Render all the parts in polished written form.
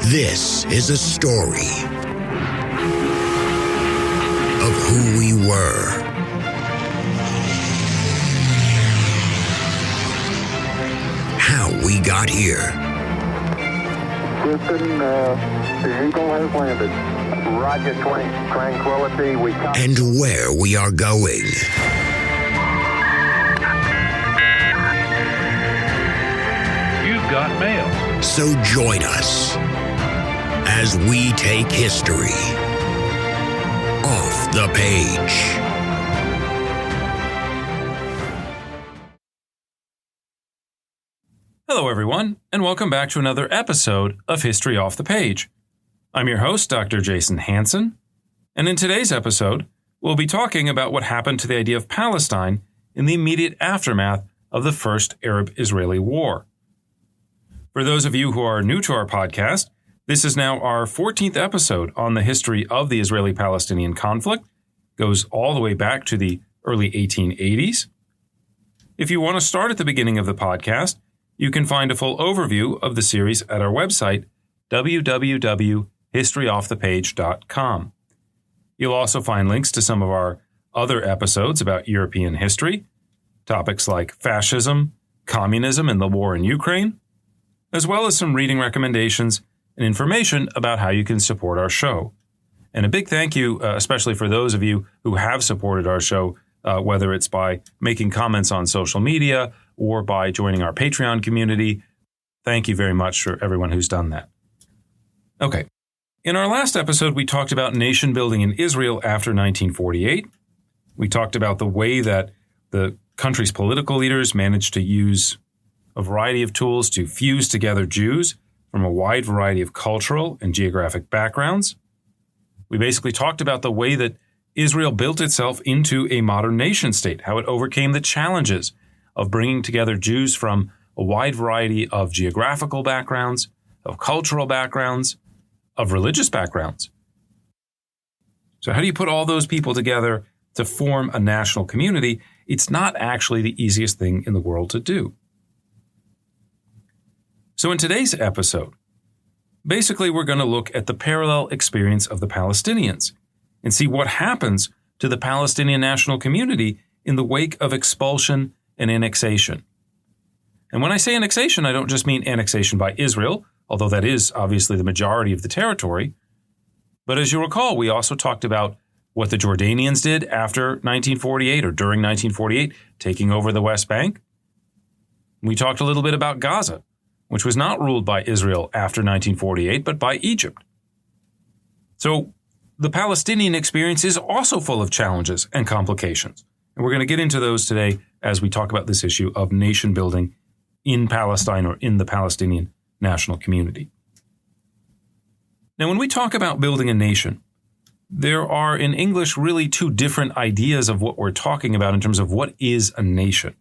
This is a story of who we were, how we got here. Houston, the Eagle has landed. Roger, Tranquility. And where we are going. You've got mail. So join us as we take history off the page. Hello, everyone, and welcome back to another episode of History Off the Page. I'm your host, Dr. Jason Hansen, and in today's episode, we'll be talking about what happened to the idea of Palestine in the immediate aftermath of the First Arab-Israeli War. For those of you who are new to our podcast, this is now our 14th episode on the history of the Israeli-Palestinian conflict. It goes all the way back to the early 1880s. If you want to start at the beginning of the podcast, you can find a full overview of the series at our website, www.historyoffthepage.com. You'll also find links to some of our other episodes about European history, topics like fascism, communism, and the war in Ukraine, as well as some reading recommendations and information about how you can support our show. And a big thank you, especially for those of you who have supported our show, whether it's by making comments on social media or by joining our Patreon community. Thank you very much for everyone who's done that. Okay. In our last episode, we talked about nation building in Israel after 1948. We talked about the way that the country's political leaders managed to use a variety of tools to fuse together Jews from a wide variety of cultural and geographic backgrounds. We basically talked about the way that Israel built itself into a modern nation state, how it overcame the challenges of bringing together Jews from a wide variety of geographical backgrounds, of cultural backgrounds, of religious backgrounds. So how do you put all those people together to form a national community? It's not actually the easiest thing in the world to do. So in today's episode, basically we're going to look at the parallel experience of the Palestinians and see what happens to the Palestinian national community in the wake of expulsion and annexation. And when I say annexation, I don't just mean annexation by Israel, although that is obviously the majority of the territory. But as you recall, we also talked about what the Jordanians did after 1948 or during 1948, taking over the West Bank. We talked a little bit about Gaza, which was not ruled by Israel after 1948, but by Egypt. So the Palestinian experience is also full of challenges and complications. And we're going to get into those today as we talk about this issue of nation building in Palestine or in the Palestinian national community. Now, when we talk about building a nation, there are in English really two different ideas of what we're talking about in terms of what is a nation.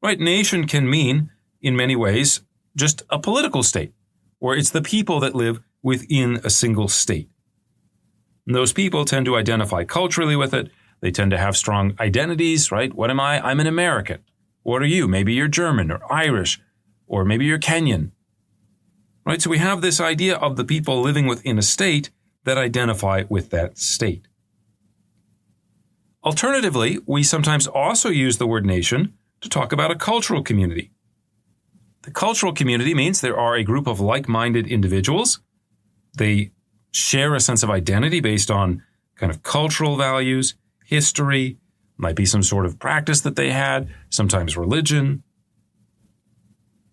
Right? Nation can mean, in many ways, just a political state, or it's the people that live within a single state. And those people tend to identify culturally with it. They tend to have strong identities, right? What am I? I'm an American. What are you? Maybe you're German or Irish, or maybe you're Kenyan. Right? So we have this idea of the people living within a state that identify with that state. Alternatively, we sometimes also use the word nation to talk about a cultural community. The cultural community means there are a group of like-minded individuals. They share a sense of identity based on kind of cultural values, history, might be some sort of practice that they had, sometimes religion.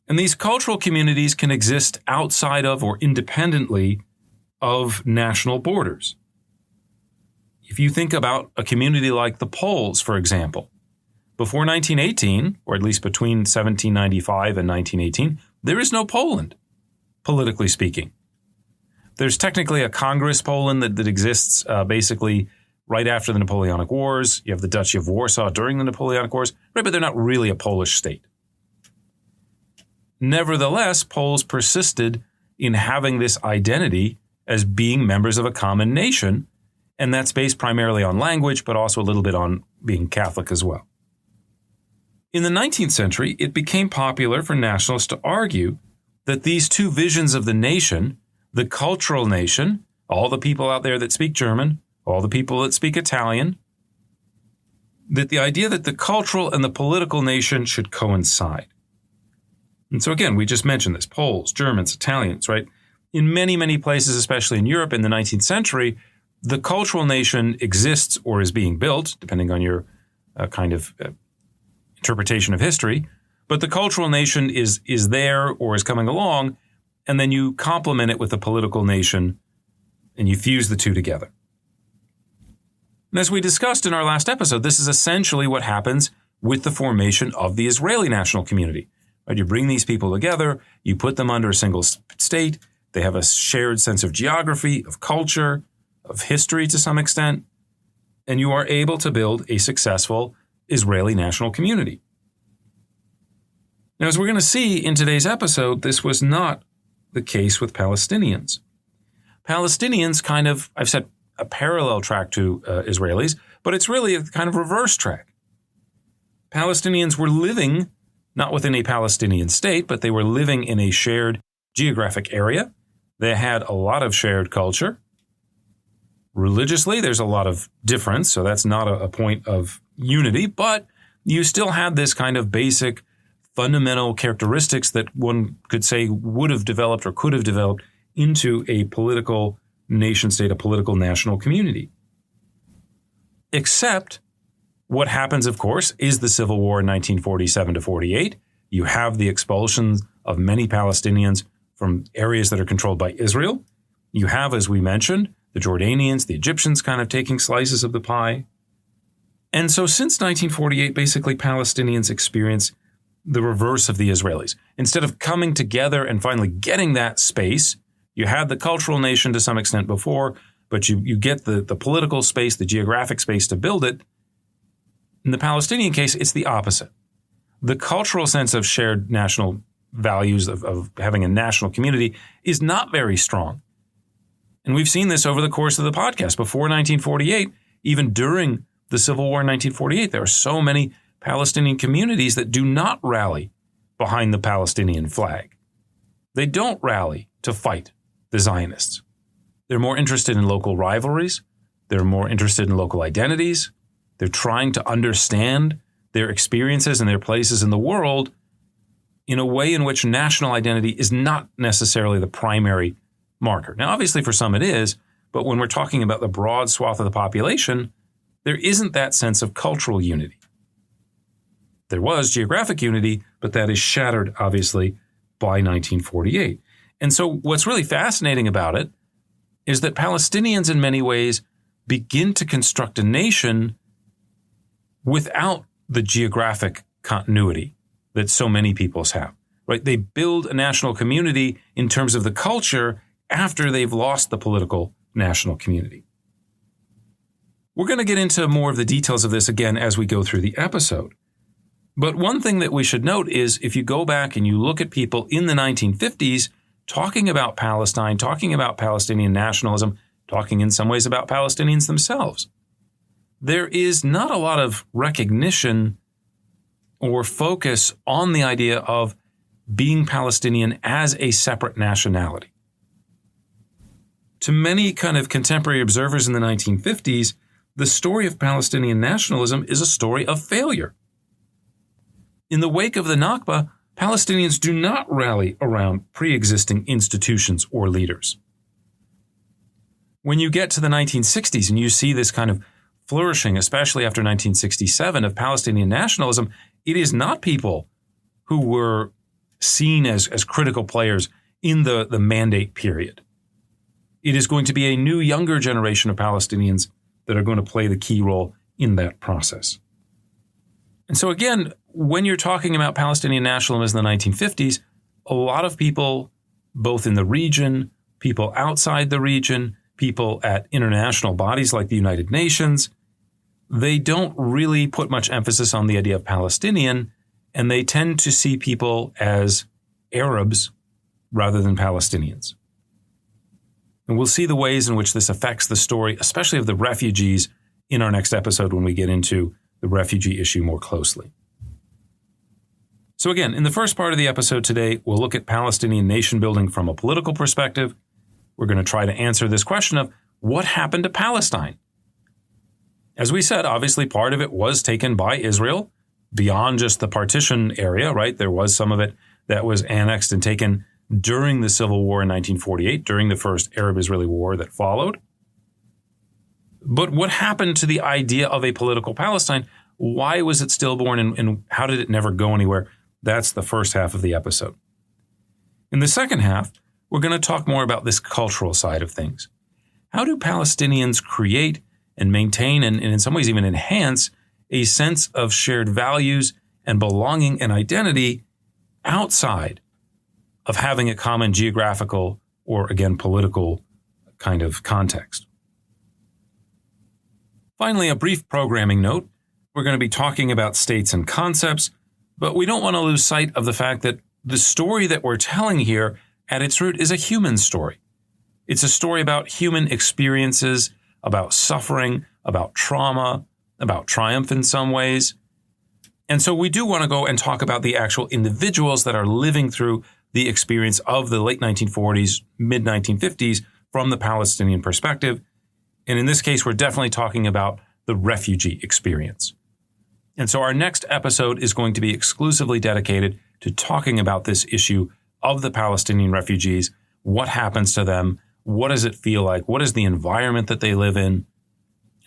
And these cultural communities can exist outside of or independently of national borders. If you think about a community like the Poles, for example, before 1918, or at least between 1795 and 1918, there is no Poland, politically speaking. There's technically a Congress Poland that exists basically right after the Napoleonic Wars. You have the Duchy of Warsaw during the Napoleonic Wars, right? But they're not really a Polish state. Nevertheless, Poles persisted in having this identity as being members of a common nation, and that's based primarily on language, but also a little bit on being Catholic as well. In the 19th century, it became popular for nationalists to argue that these two visions of the nation, the cultural nation, all the people out there that speak German, all the people that speak Italian, that the idea that the cultural and the political nation should coincide. And so again, we just mentioned this, Poles, Germans, Italians, right? In many, many places, especially in Europe in the 19th century, the cultural nation exists or is being built, depending on your interpretation of history. But the cultural nation is there or is coming along, and then you complement it with a political nation, and you fuse the two together. And as we discussed in our last episode, this is essentially what happens with the formation of the Israeli national community. Right? You bring these people together, you put them under a single state, they have a shared sense of geography, of culture, of history to some extent, and you are able to build a successful Israeli national community. Now, as we're going to see in today's episode, this was not the case with Palestinians. Palestinians I've set a parallel track to Israelis, but it's really a kind of reverse track. Palestinians were living not within a Palestinian state, but they were living in a shared geographic area. They had a lot of shared culture. Religiously, there's a lot of difference, so that's not a point of unity, but you still had this kind of basic fundamental characteristics that one could say would have developed or could have developed into a political nation state, a political national community. Except what happens, of course, is the civil war in 1947 to 48. You have the expulsion of many Palestinians from areas that are controlled by Israel. You have, as we mentioned, the Jordanians, the Egyptians kind of taking slices of the pie. And so since 1948, basically Palestinians experience the reverse of the Israelis. Instead of coming together and finally getting that space, you had the cultural nation to some extent before, but you get the political space, the geographic space to build it. In the Palestinian case, it's the opposite. The cultural sense of shared national values of having a national community is not very strong. And we've seen this over the course of the podcast. Before 1948, even during the Civil War in 1948, there are so many Palestinian communities that do not rally behind the Palestinian flag. They don't rally to fight the Zionists. They're more interested in local rivalries. They're more interested in local identities. They're trying to understand their experiences and their places in the world in a way in which national identity is not necessarily the primary marker. Now, obviously, for some it is, but when we're talking about the broad swath of the population, there isn't that sense of cultural unity. There was geographic unity, but that is shattered, obviously, by 1948. And so what's really fascinating about it is that Palestinians, in many ways, begin to construct a nation without the geographic continuity that so many peoples have, right? They build a national community in terms of the culture after they've lost the political national community. We're going to get into more of the details of this again as we go through the episode. But one thing that we should note is if you go back and you look at people in the 1950s talking about Palestine, talking about Palestinian nationalism, talking in some ways about Palestinians themselves, there is not a lot of recognition or focus on the idea of being Palestinian as a separate nationality. To many kind of contemporary observers in the 1950s, the story of Palestinian nationalism is a story of failure. In the wake of the Nakbah, Palestinians do not rally around pre-existing institutions or leaders. When you get to the 1960s and you see this kind of flourishing, especially after 1967, of Palestinian nationalism, it is not people who were seen as critical players in the mandate period. It is going to be a new, younger generation of Palestinians that are going to play the key role in that process. And so again, when you're talking about Palestinian nationalism in the 1950s, a lot of people, both in the region, people outside the region, people at international bodies like the United Nations, they don't really put much emphasis on the idea of Palestinian, and they tend to see people as Arabs rather than Palestinians. And we'll see the ways in which this affects the story, especially of the refugees, in our next episode when we get into the refugee issue more closely. So again, in the first part of the episode today, we'll look at Palestinian nation building from a political perspective. we're going to try to answer this question of what happened to Palestine. As we said, obviously part of it was taken by Israel beyond just the partition area, right? There was some of it that was annexed and taken during the Civil War in 1948, during the first Arab-Israeli War that followed. But what happened to the idea of a political Palestine? Why was it stillborn and how did it never go anywhere? That's the first half of the episode. In the second half, we're going to talk more about this cultural side of things. How do Palestinians create and maintain and in some ways even enhance a sense of shared values and belonging and identity outside of having a common geographical or, again, political kind of context? Finally, a brief programming note. We're going to be talking about states and concepts, but we don't want to lose sight of the fact that the story that we're telling here at its root is a human story. It's a story about human experiences, about suffering, about trauma, about triumph in some ways. And so we do want to go and talk about the actual individuals that are living through the experience of the late 1940s, mid-1950s from the Palestinian perspective. And in this case, we're definitely talking about the refugee experience. And so our next episode is going to be exclusively dedicated to talking about this issue of the Palestinian refugees. What happens to them? What does it feel like? What is the environment that they live in?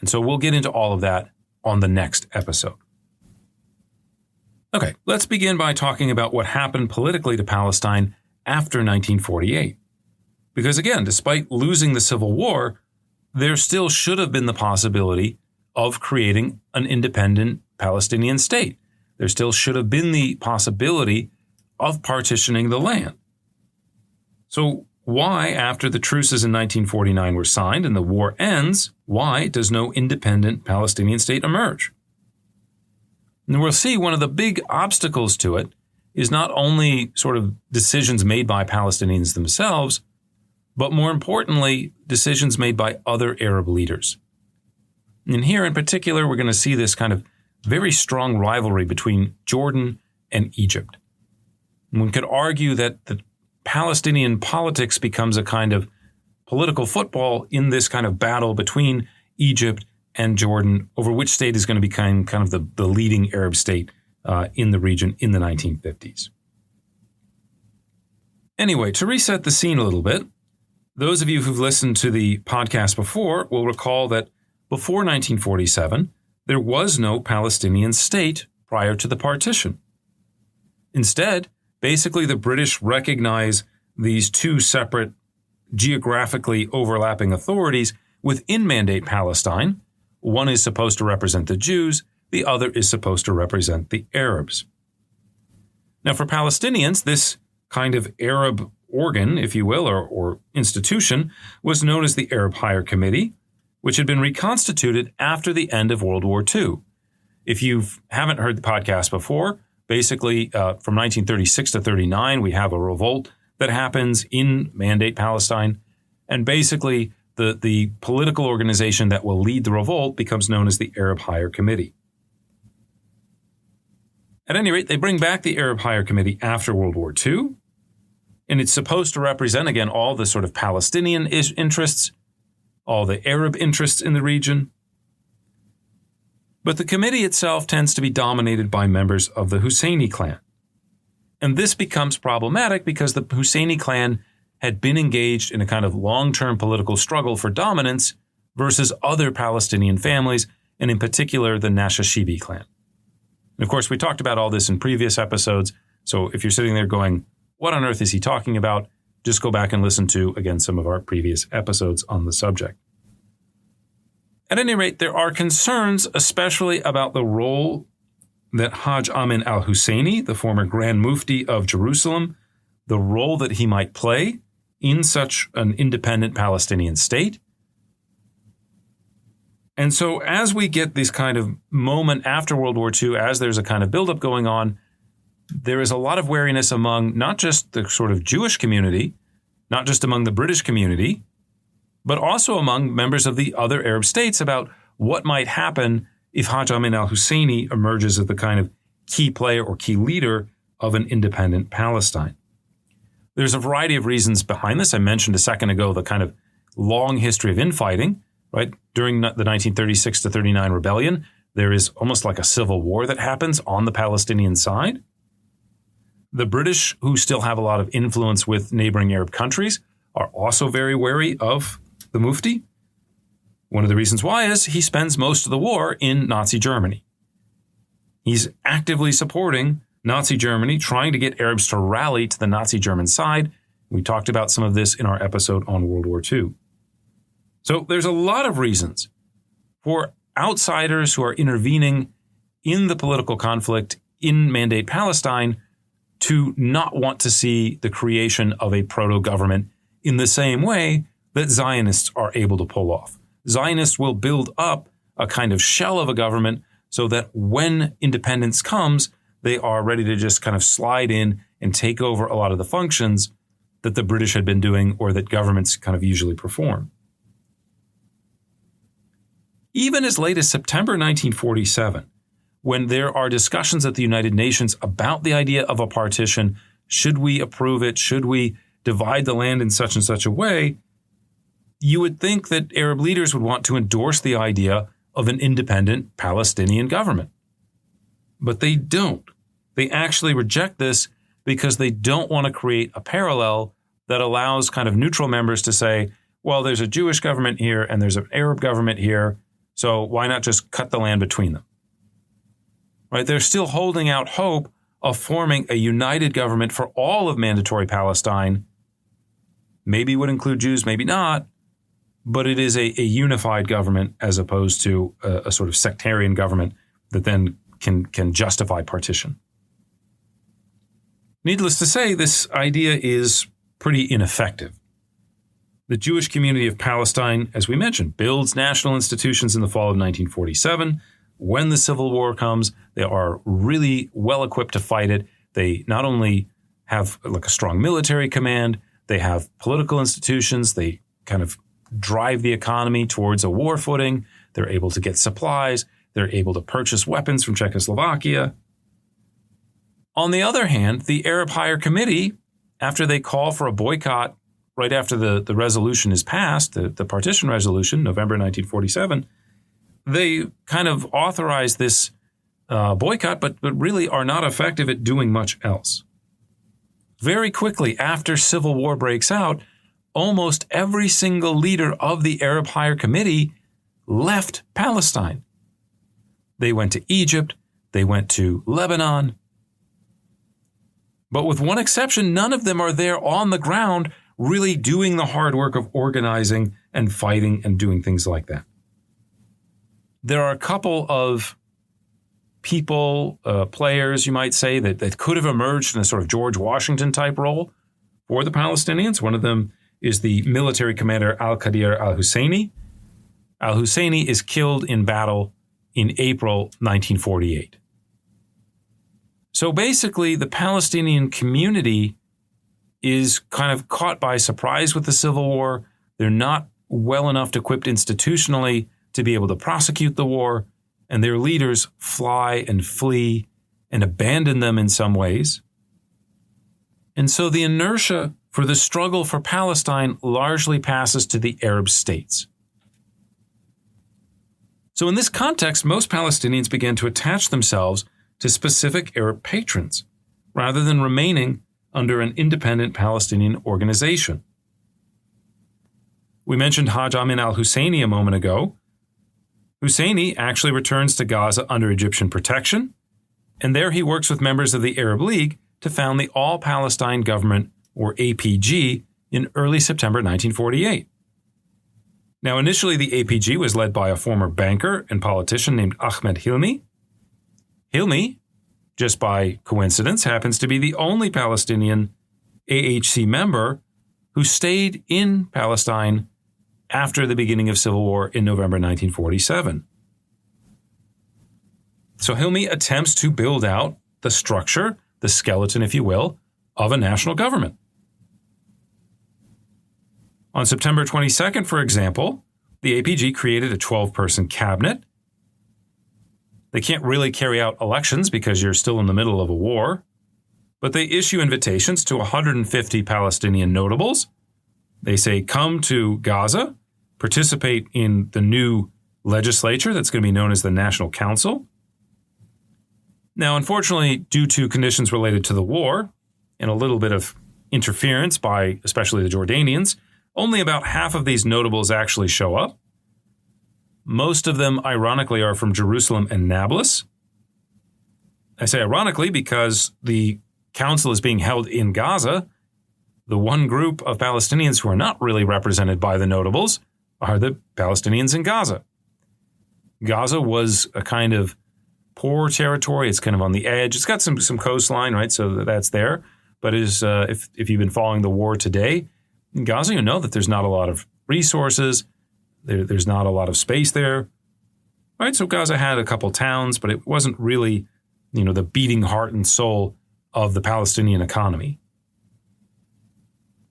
And so we'll get into all of that on the next episode. Okay, let's begin by talking about what happened politically to Palestine after 1948. Because again, despite losing the Civil War, there still should have been the possibility of creating an independent Palestinian state. There still should have been the possibility of partitioning the land. So why, after the truces in 1949 were signed and the war ends, why does no independent Palestinian state emerge? And we'll see one of the big obstacles to it is not only sort of decisions made by Palestinians themselves, but more importantly, decisions made by other Arab leaders. And here in particular, we're going to see this kind of very strong rivalry between Jordan and Egypt. And one could argue that the Palestinian politics becomes a kind of political football in this kind of battle between Egypt and Jordan over which state is going to become kind of the leading Arab state in the region in the 1950s. Anyway, to reset the scene a little bit, those of you who've listened to the podcast before will recall that before 1947, there was no Palestinian state prior to the partition. Instead, basically the British recognize these two separate geographically overlapping authorities within Mandate Palestine. One is supposed to represent the Jews, the other is supposed to represent the Arabs. Now, for Palestinians, this kind of Arab organ, if you will, or institution, was known as the Arab Higher Committee, which had been reconstituted after the end of World War II. If you haven't heard the podcast before, basically from 1936 to 39, we have a revolt that happens in Mandate Palestine, and basically the political organization that will lead the revolt becomes known as the Arab Higher Committee. At any rate, they bring back the Arab Higher Committee after World War II, and it's supposed to represent, again, all the sort of Palestinian interests, all the Arab interests in the region. But the committee itself tends to be dominated by members of the Husseini clan. And this becomes problematic because the Husseini clan had been engaged in a kind of long-term political struggle for dominance versus other Palestinian families, and in particular, the Nashashibi clan. And of course, we talked about all this in previous episodes, so if you're sitting there going, what on earth is he talking about? Just go back and listen to, again, some of our previous episodes on the subject. At any rate, there are concerns, especially about the role that Hajj Amin al-Husseini, the former Grand Mufti of Jerusalem, the role that he might play in such an independent Palestinian state. And so as we get this kind of moment after World War II, as there's a kind of buildup going on, there is a lot of wariness among not just the sort of Jewish community, not just among the British community, but also among members of the other Arab states about what might happen if Hajj Amin al-Husseini emerges as the kind of key player or key leader of an independent Palestine. There's a variety of reasons behind this. I mentioned a second ago the kind of long history of infighting, right? During the 1936 to 39 rebellion, there is almost like a civil war that happens on the Palestinian side. The British, who still have a lot of influence with neighboring Arab countries, are also very wary of the Mufti. One of the reasons why is he spends most of the war in Nazi Germany. He's actively supporting Nazi Germany, trying to get Arabs to rally to the Nazi German side. We talked about some of this in our episode on World War II. So there's a lot of reasons for outsiders who are intervening in the political conflict in Mandate Palestine to not want to see the creation of a proto-government in the same way that Zionists are able to pull off. Zionists will build up a kind of shell of a government so that when independence comes, they are ready to just kind of slide in and take over a lot of the functions that the British had been doing or that governments kind of usually perform. Even as late as September 1947, when there are discussions at the United Nations about the idea of a partition, should we approve it? Should we divide the land in such and such a way? You would think that Arab leaders would want to endorse the idea of an independent Palestinian government. But they don't. They actually reject this because they don't want to create a parallel that allows kind of neutral members to say, well, there's a Jewish government here and there's an Arab government here, so why not just cut the land between them? Right? They're still holding out hope of forming a united government for all of mandatory Palestine. Maybe would include Jews, maybe not, but it is a unified government as opposed to a sort of sectarian government that then can justify partition. Needless to say, this idea is pretty ineffective. The Jewish community of Palestine, as we mentioned, builds national institutions in the fall of 1947. When the Civil War comes, they are really well equipped to fight it. They not only have like a strong military command, they have political institutions. They kind of drive the economy towards a war footing. They're able to get supplies. They're able to purchase weapons from Czechoslovakia. On the other hand, the Arab Higher Committee, after they call for a boycott right after the resolution is passed, the partition resolution, November 1947, they kind of authorize this boycott, but really are not effective at doing much else. Very quickly after civil war breaks out, almost every single leader of the Arab Higher Committee left Palestine. They went to Egypt, they went to Lebanon. But with one exception, none of them are there on the ground really doing the hard work of organizing and fighting and doing things like that. There are a couple of people, players, you might say, that could have emerged in a sort of George Washington type role for the Palestinians. One of them is the military commander Al-Qadir al-Husseini. Al-Husseini is killed in battle in April 1948. So basically, the Palestinian community is kind of caught by surprise with the Civil War. They're not well enough equipped institutionally to be able to prosecute the war, and their leaders fly and flee and abandon them in some ways. And so the inertia for the struggle for Palestine largely passes to the Arab states. So in this context, most Palestinians began to attach themselves to specific Arab patrons, rather than remaining under an independent Palestinian organization. We mentioned Haj Amin al-Husseini a moment ago. Husseini actually returns to Gaza under Egyptian protection, and there he works with members of the Arab League to found the All-Palestine Government, or APG, in early September 1948. Now, initially, the APG was led by a former banker and politician named Ahmed Hilmi. Hilmi, just by coincidence, happens to be the only Palestinian AHC member who stayed in Palestine after the beginning of civil war in November 1947. So Hilmi attempts to build out the structure, the skeleton, if you will, of a national government. On September 22nd, for example, the APG created a 12-person cabinet. They can't really carry out elections because you're still in the middle of a war. But they issue invitations to 150 Palestinian notables. They say, come to Gaza, participate in the new legislature that's going to be known as the National Council. Now, unfortunately, due to conditions related to the war and a little bit of interference by especially the Jordanians, only about half of these notables actually show up. Most of them, ironically, are from Jerusalem and Nablus. I say ironically because the council is being held in Gaza. The one group of Palestinians who are not really represented by the notables are the Palestinians in Gaza. Gaza was a kind of poor territory. It's kind of on the edge. It's got some coastline, right? So that's there. But if you've been following the war today, in Gaza, you know that there's not a lot of resources. There's not a lot of space there, right? So Gaza had a couple towns, but it wasn't really, the beating heart and soul of the Palestinian economy.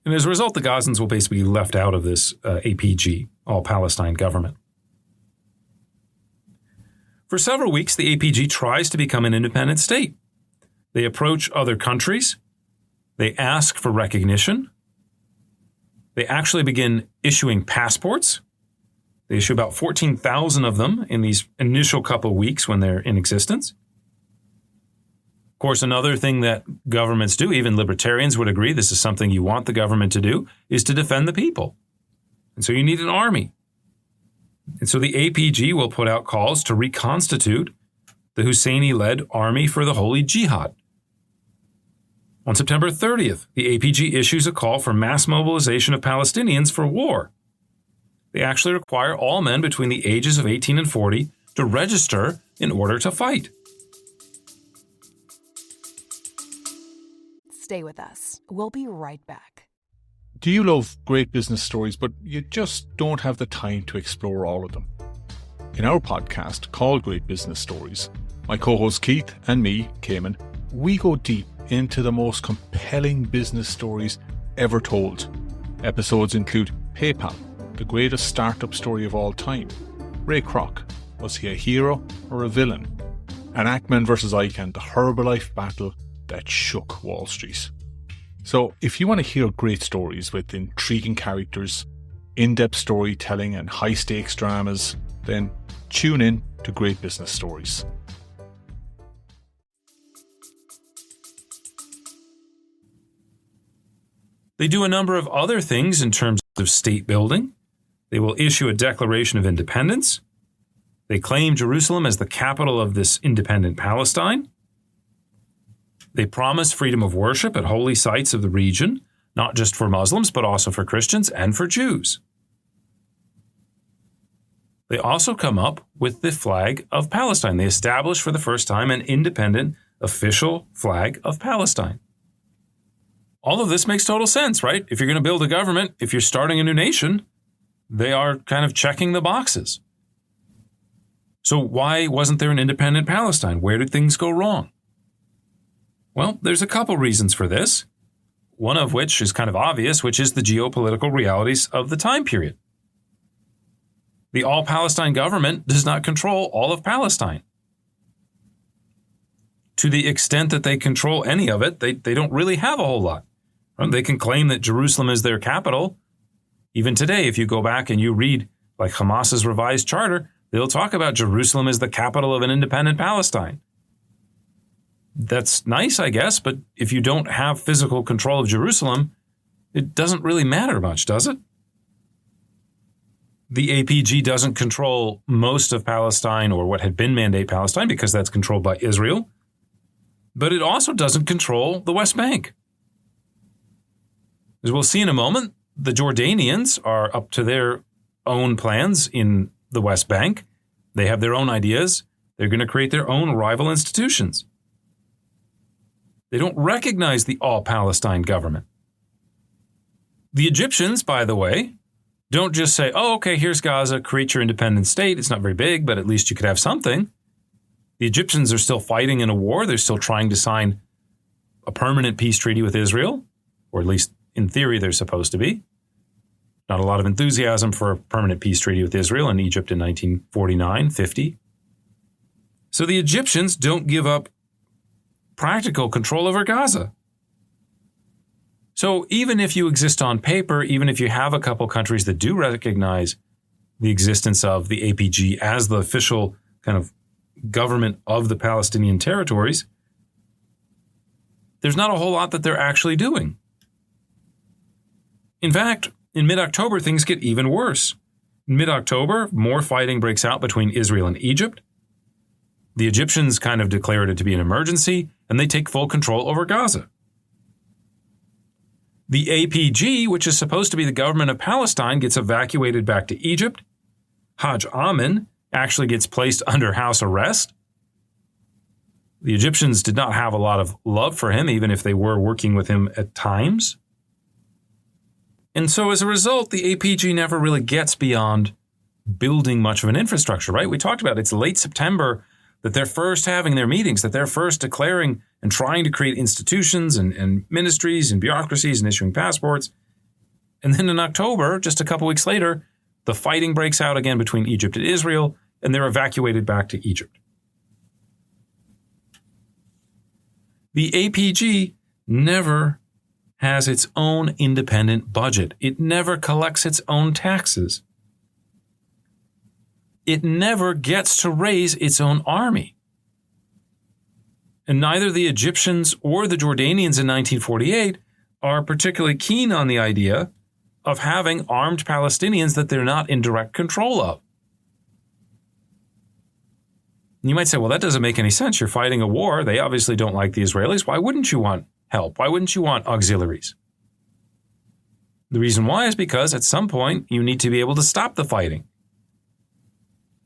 And as a result, the Gazans will basically be left out of this APG, All-Palestine government. For several weeks, the APG tries to become an independent state. They approach other countries. They ask for recognition. They actually begin issuing passports. They issue about 14,000 of them in these initial couple weeks when they're in existence. Of course, another thing that governments do, even libertarians would agree this is something you want the government to do, is to defend the people. And so you need an army. And so the APG will put out calls to reconstitute the Husseini-led Army for the Holy Jihad. On September 30th, the APG issues a call for mass mobilization of Palestinians for war. They actually require all men between the ages of 18 and 40 to register in order to fight. Stay with us. We'll be right back. Do you love great business stories, but you just don't have the time to explore all of them? In our podcast called Great Business Stories, my co-host Keith and me, Cayman, we go deep into the most compelling business stories ever told. Episodes include PayPal, the greatest startup story of all time. Ray Kroc, was he a hero or a villain? And Ackman vs. Icahn, the Herbalife battle that shook Wall Street. So if you want to hear great stories with intriguing characters, in-depth storytelling and high-stakes dramas, then tune in to Great Business Stories. They do a number of other things in terms of state building. They will issue a Declaration of Independence. They claim Jerusalem as the capital of this independent Palestine. They promise freedom of worship at holy sites of the region, not just for Muslims, but also for Christians and for Jews. They also come up with the flag of Palestine. They establish for the first time an independent official flag of Palestine. All of this makes total sense, right? If you're going to build a government, if you're starting a new nation, they are kind of checking the boxes. So why wasn't there an independent Palestine? Where did things go wrong? Well, there's a couple reasons for this, one of which is kind of obvious, which is the geopolitical realities of the time period. The All-Palestine government does not control all of Palestine. To the extent that they control any of it, they don't really have a whole lot. They can claim that Jerusalem is their capital. Even today, if you go back and you read like Hamas's revised charter, they'll talk about Jerusalem as the capital of an independent Palestine. That's nice, I guess, but if you don't have physical control of Jerusalem, it doesn't really matter much, does it? The APG doesn't control most of Palestine or what had been Mandate Palestine because that's controlled by Israel, but it also doesn't control the West Bank. As we'll see in a moment, the Jordanians are up to their own plans in the West Bank. They have their own ideas. They're going to create their own rival institutions. They don't recognize the All-Palestine government. The Egyptians, by the way, don't just say, oh, okay, here's Gaza, create your independent state. It's not very big, but at least you could have something. The Egyptians are still fighting in a war. They're still trying to sign a permanent peace treaty with Israel, or at least in theory they're supposed to be. Not a lot of enthusiasm for a permanent peace treaty with Israel in Egypt in 1949-50. So the Egyptians don't give up practical control over Gaza. So even if you exist on paper, even if you have a couple countries that do recognize the existence of the APG as the official kind of government of the Palestinian territories, there's not a whole lot that they're actually doing. In fact, in mid-October, things get even worse. In mid-October, more fighting breaks out between Israel and Egypt. The Egyptians kind of declared it to be an emergency, and they take full control over Gaza. The APG, which is supposed to be the government of Palestine, gets evacuated back to Egypt. Hajj Amin actually gets placed under house arrest. The Egyptians did not have a lot of love for him, even if they were working with him at times. And so as a result, the APG never really gets beyond building much of an infrastructure, right? We talked about it's late September that they're first having their meetings, that they're first declaring and trying to create institutions and ministries and bureaucracies and issuing passports. And then in October, just a couple weeks later, the fighting breaks out again between Egypt and Israel, and they're evacuated back to Egypt. The APG never has its own independent budget. It never collects its own taxes. It never gets to raise its own army. And neither the Egyptians or the Jordanians in 1948 are particularly keen on the idea of having armed Palestinians that they're not in direct control of. You might say, well, that doesn't make any sense. You're fighting a war. They obviously don't like the Israelis. Why wouldn't you want help? Why wouldn't you want auxiliaries? The reason why is because at some point you need to be able to stop the fighting.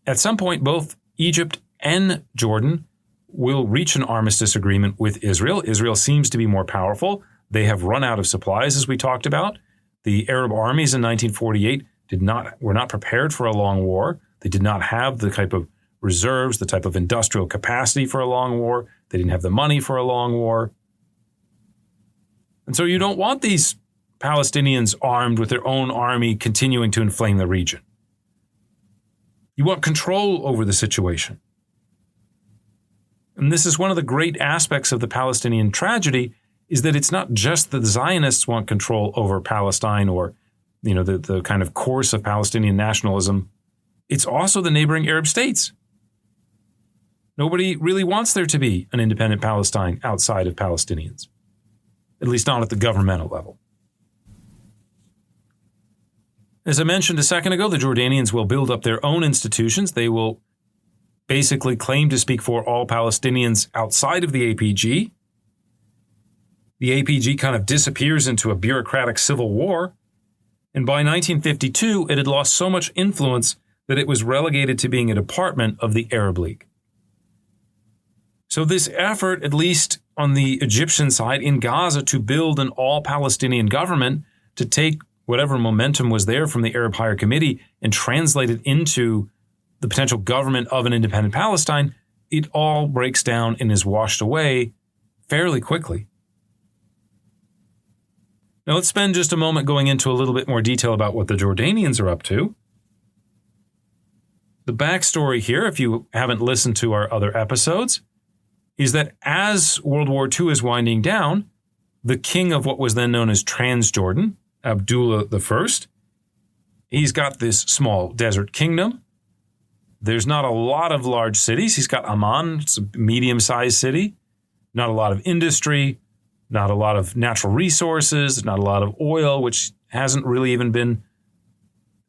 At some point, both Egypt and Jordan will reach an armistice agreement with Israel. Israel seems to be more powerful. They have run out of supplies, as we talked about. The Arab armies in 1948 were not prepared for a long war. They did not have the type of reserves, the type of industrial capacity for a long war. They didn't have the money for a long war. And so you don't want these Palestinians armed with their own army continuing to inflame the region. You want control over the situation. And this is one of the great aspects of the Palestinian tragedy, is that it's not just that the Zionists want control over Palestine or, the kind of course of Palestinian nationalism. It's also the neighboring Arab states. Nobody really wants there to be an independent Palestine outside of Palestinians, at least not at the governmental level. As I mentioned a second ago, the Jordanians will build up their own institutions. They will basically claim to speak for all Palestinians outside of the APG. The APG kind of disappears into a bureaucratic civil war. And by 1952, it had lost so much influence that it was relegated to being a department of the Arab League. So this effort, at least on the Egyptian side in Gaza, to build an all-Palestinian government, to take whatever momentum was there from the Arab Higher Committee and translate it into the potential government of an independent Palestine, it all breaks down and is washed away fairly quickly. Now let's spend just a moment going into a little bit more detail about what the Jordanians are up to. The backstory here, if you haven't listened to our other episodes, is that as World War II is winding down, the king of what was then known as Transjordan, Abdullah I, he's got this small desert kingdom. There's not a lot of large cities. He's got Amman, it's a medium-sized city. Not a lot of industry, not a lot of natural resources, not a lot of oil, which hasn't really even been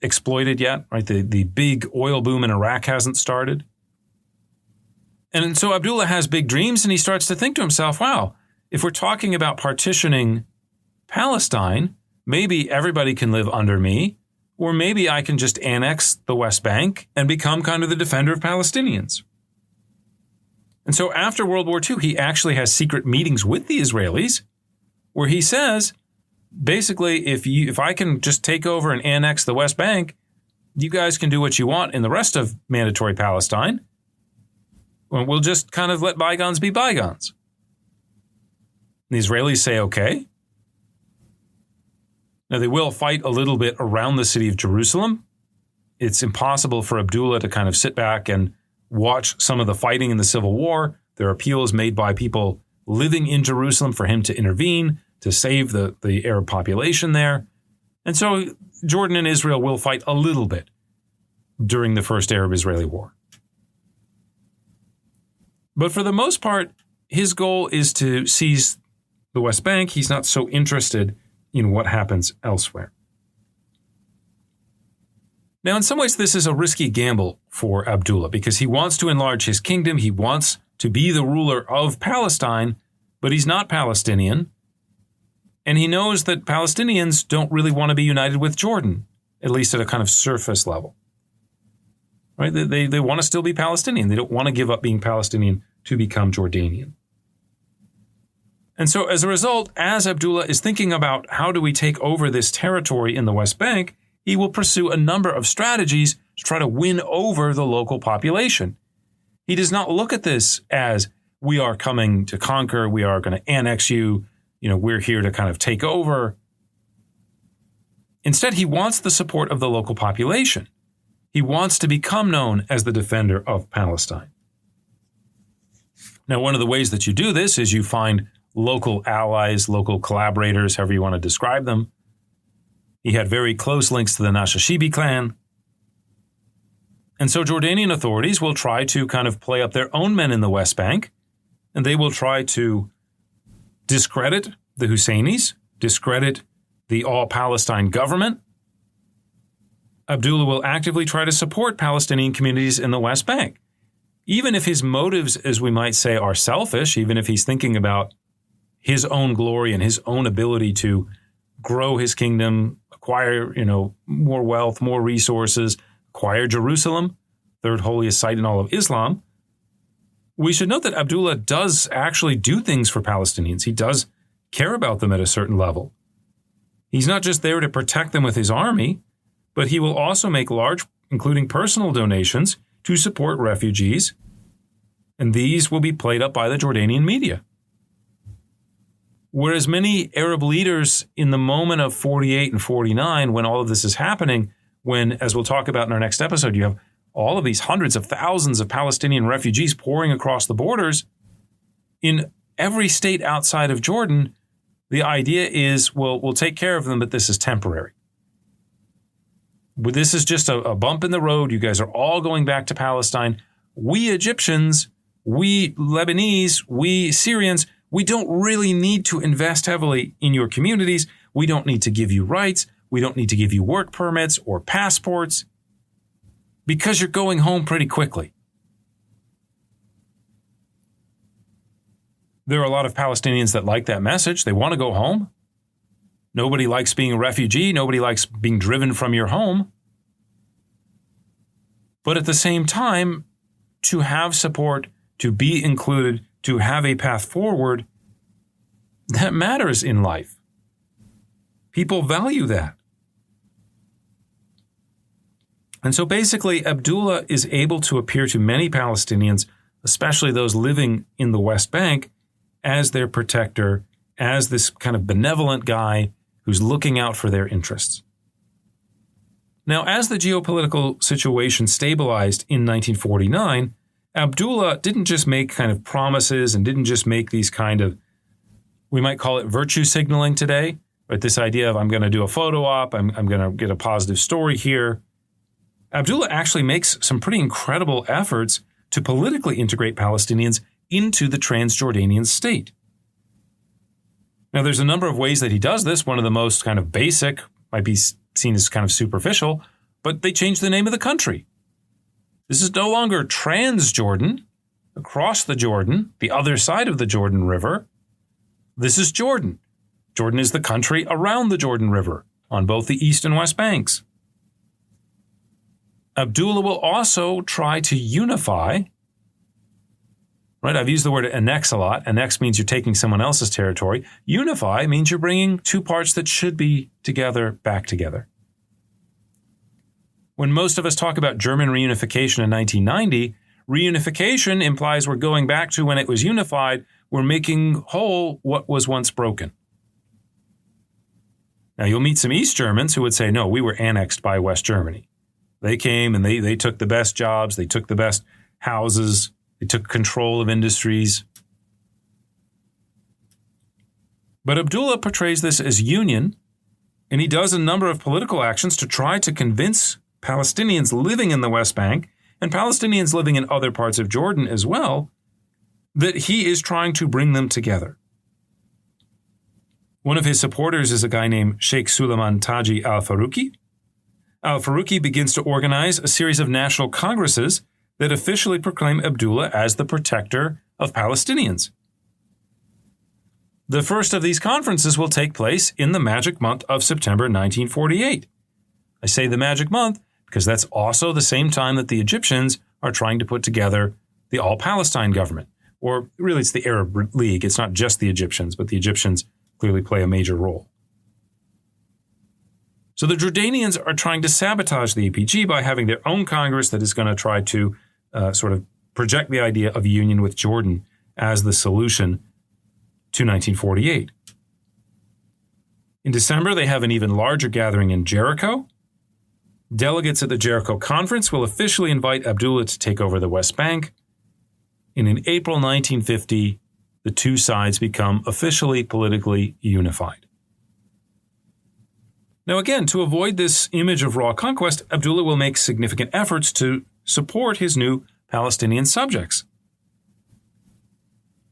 exploited yet, right? The big oil boom in Iraq hasn't started. And so Abdullah has big dreams, and he starts to think to himself, wow, if we're talking about partitioning Palestine, maybe everybody can live under me, or maybe I can just annex the West Bank and become kind of the defender of Palestinians. And so after World War II, he actually has secret meetings with the Israelis where he says, basically, if I can just take over and annex the West Bank, you guys can do what you want in the rest of mandatory Palestine. We'll just kind of let bygones be bygones. And the Israelis say, okay. Now, they will fight a little bit around the city of Jerusalem. It's impossible for Abdullah to kind of sit back and watch some of the fighting in the Civil War. There are appeals made by people living in Jerusalem for him to intervene, to save the Arab population there. And so Jordan and Israel will fight a little bit during the first Arab-Israeli war. But for the most part, his goal is to seize the West Bank. He's not so interested in what happens elsewhere. Now, in some ways, this is a risky gamble for Abdullah because he wants to enlarge his kingdom. He wants to be the ruler of Palestine, but he's not Palestinian. And he knows that Palestinians don't really want to be united with Jordan, at least at a kind of surface level. Right? They want to still be Palestinian. They don't want to give up being Palestinian to become Jordanian. And so as a result, as Abdullah is thinking about how do we take over this territory in the West Bank, he will pursue a number of strategies to try to win over the local population. He does not look at this as we are coming to conquer, we are going to annex you, we're here to kind of take over. Instead, he wants the support of the local population. He wants to become known as the defender of Palestine. Now, one of the ways that you do this is you find local allies, local collaborators, however you want to describe them. He had very close links to the Nashashibi clan. And so Jordanian authorities will try to kind of play up their own men in the West Bank, and they will try to discredit the Husseinis, discredit the all-Palestine government. Abdullah will actively try to support Palestinian communities in the West Bank. Even if his motives, as we might say, are selfish, even if he's thinking about his own glory and his own ability to grow his kingdom, acquire, more wealth, more resources, acquire Jerusalem, third holiest site in all of Islam, we should note that Abdullah does actually do things for Palestinians. He does care about them at a certain level. He's not just there to protect them with his army, but he will also make large, including personal donations, to support refugees, and these will be played up by the Jordanian media. Whereas many Arab leaders in the moment of 48 and 49, when all of this is happening, when, as we'll talk about in our next episode, you have all of these hundreds of thousands of Palestinian refugees pouring across the borders, in every state outside of Jordan, the idea is, well, we'll take care of them, but this is temporary. But this is just a bump in the road. You guys are all going back to Palestine. We Egyptians, we Lebanese, we Syrians, we don't really need to invest heavily in your communities. We don't need to give you rights. We don't need to give you work permits or passports because you're going home pretty quickly. There are a lot of Palestinians that like that message. They want to go home. Nobody likes being a refugee. Nobody likes being driven from your home. But at the same time, to have support, to be included, to have a path forward, that matters in life. People value that. And so basically, Abdullah is able to appear to many Palestinians, especially those living in the West Bank, as their protector, as this kind of benevolent guy who's looking out for their interests. Now, as the geopolitical situation stabilized in 1949, Abdullah didn't just make kind of promises and didn't just make these kind of, we might call it virtue signaling today, right? This idea of I'm going to do a photo op, I'm going to get a positive story here. Abdullah actually makes some pretty incredible efforts to politically integrate Palestinians into the Transjordanian state. Now, there's a number of ways that he does this. One of the most kind of basic, might be seen as kind of superficial, but they changed the name of the country. This is no longer Transjordan, across the Jordan, the other side of the Jordan River. This is Jordan. Jordan is the country around the Jordan River on both the East and West Banks. Abdullah will also try to unify. Right, I've used the word annex a lot. Annex means you're taking someone else's territory. Unify means you're bringing two parts that should be together back together. When most of us talk about German reunification in 1990, reunification implies we're going back to when it was unified. We're making whole what was once broken. Now, you'll meet some East Germans who would say, no, we were annexed by West Germany. They came and they took the best jobs. They took the best houses. They took control of industries. But Abdullah portrays this as union, and he does a number of political actions to try to convince Palestinians living in the West Bank and Palestinians living in other parts of Jordan as well that he is trying to bring them together. One of his supporters is a guy named Sheikh Suleiman Taji al-Faruqi. Al-Faruqi begins to organize a series of national congresses that officially proclaim Abdullah as the protector of Palestinians. The first of these conferences will take place in the magic month of September 1948. I say the magic month because that's also the same time that the Egyptians are trying to put together the All-Palestine government. Or really, it's the Arab League. It's not just the Egyptians, but the Egyptians clearly play a major role. So the Jordanians are trying to sabotage the APG by having their own Congress that is going to try to sort of project the idea of union with Jordan as the solution to 1948. In December, they have an even larger gathering in Jericho. Delegates at the Jericho Conference will officially invite Abdullah to take over the West Bank. And in April 1950, the two sides become officially politically unified. Now again, to avoid this image of raw conquest, Abdullah will make significant efforts to support his new Palestinian subjects.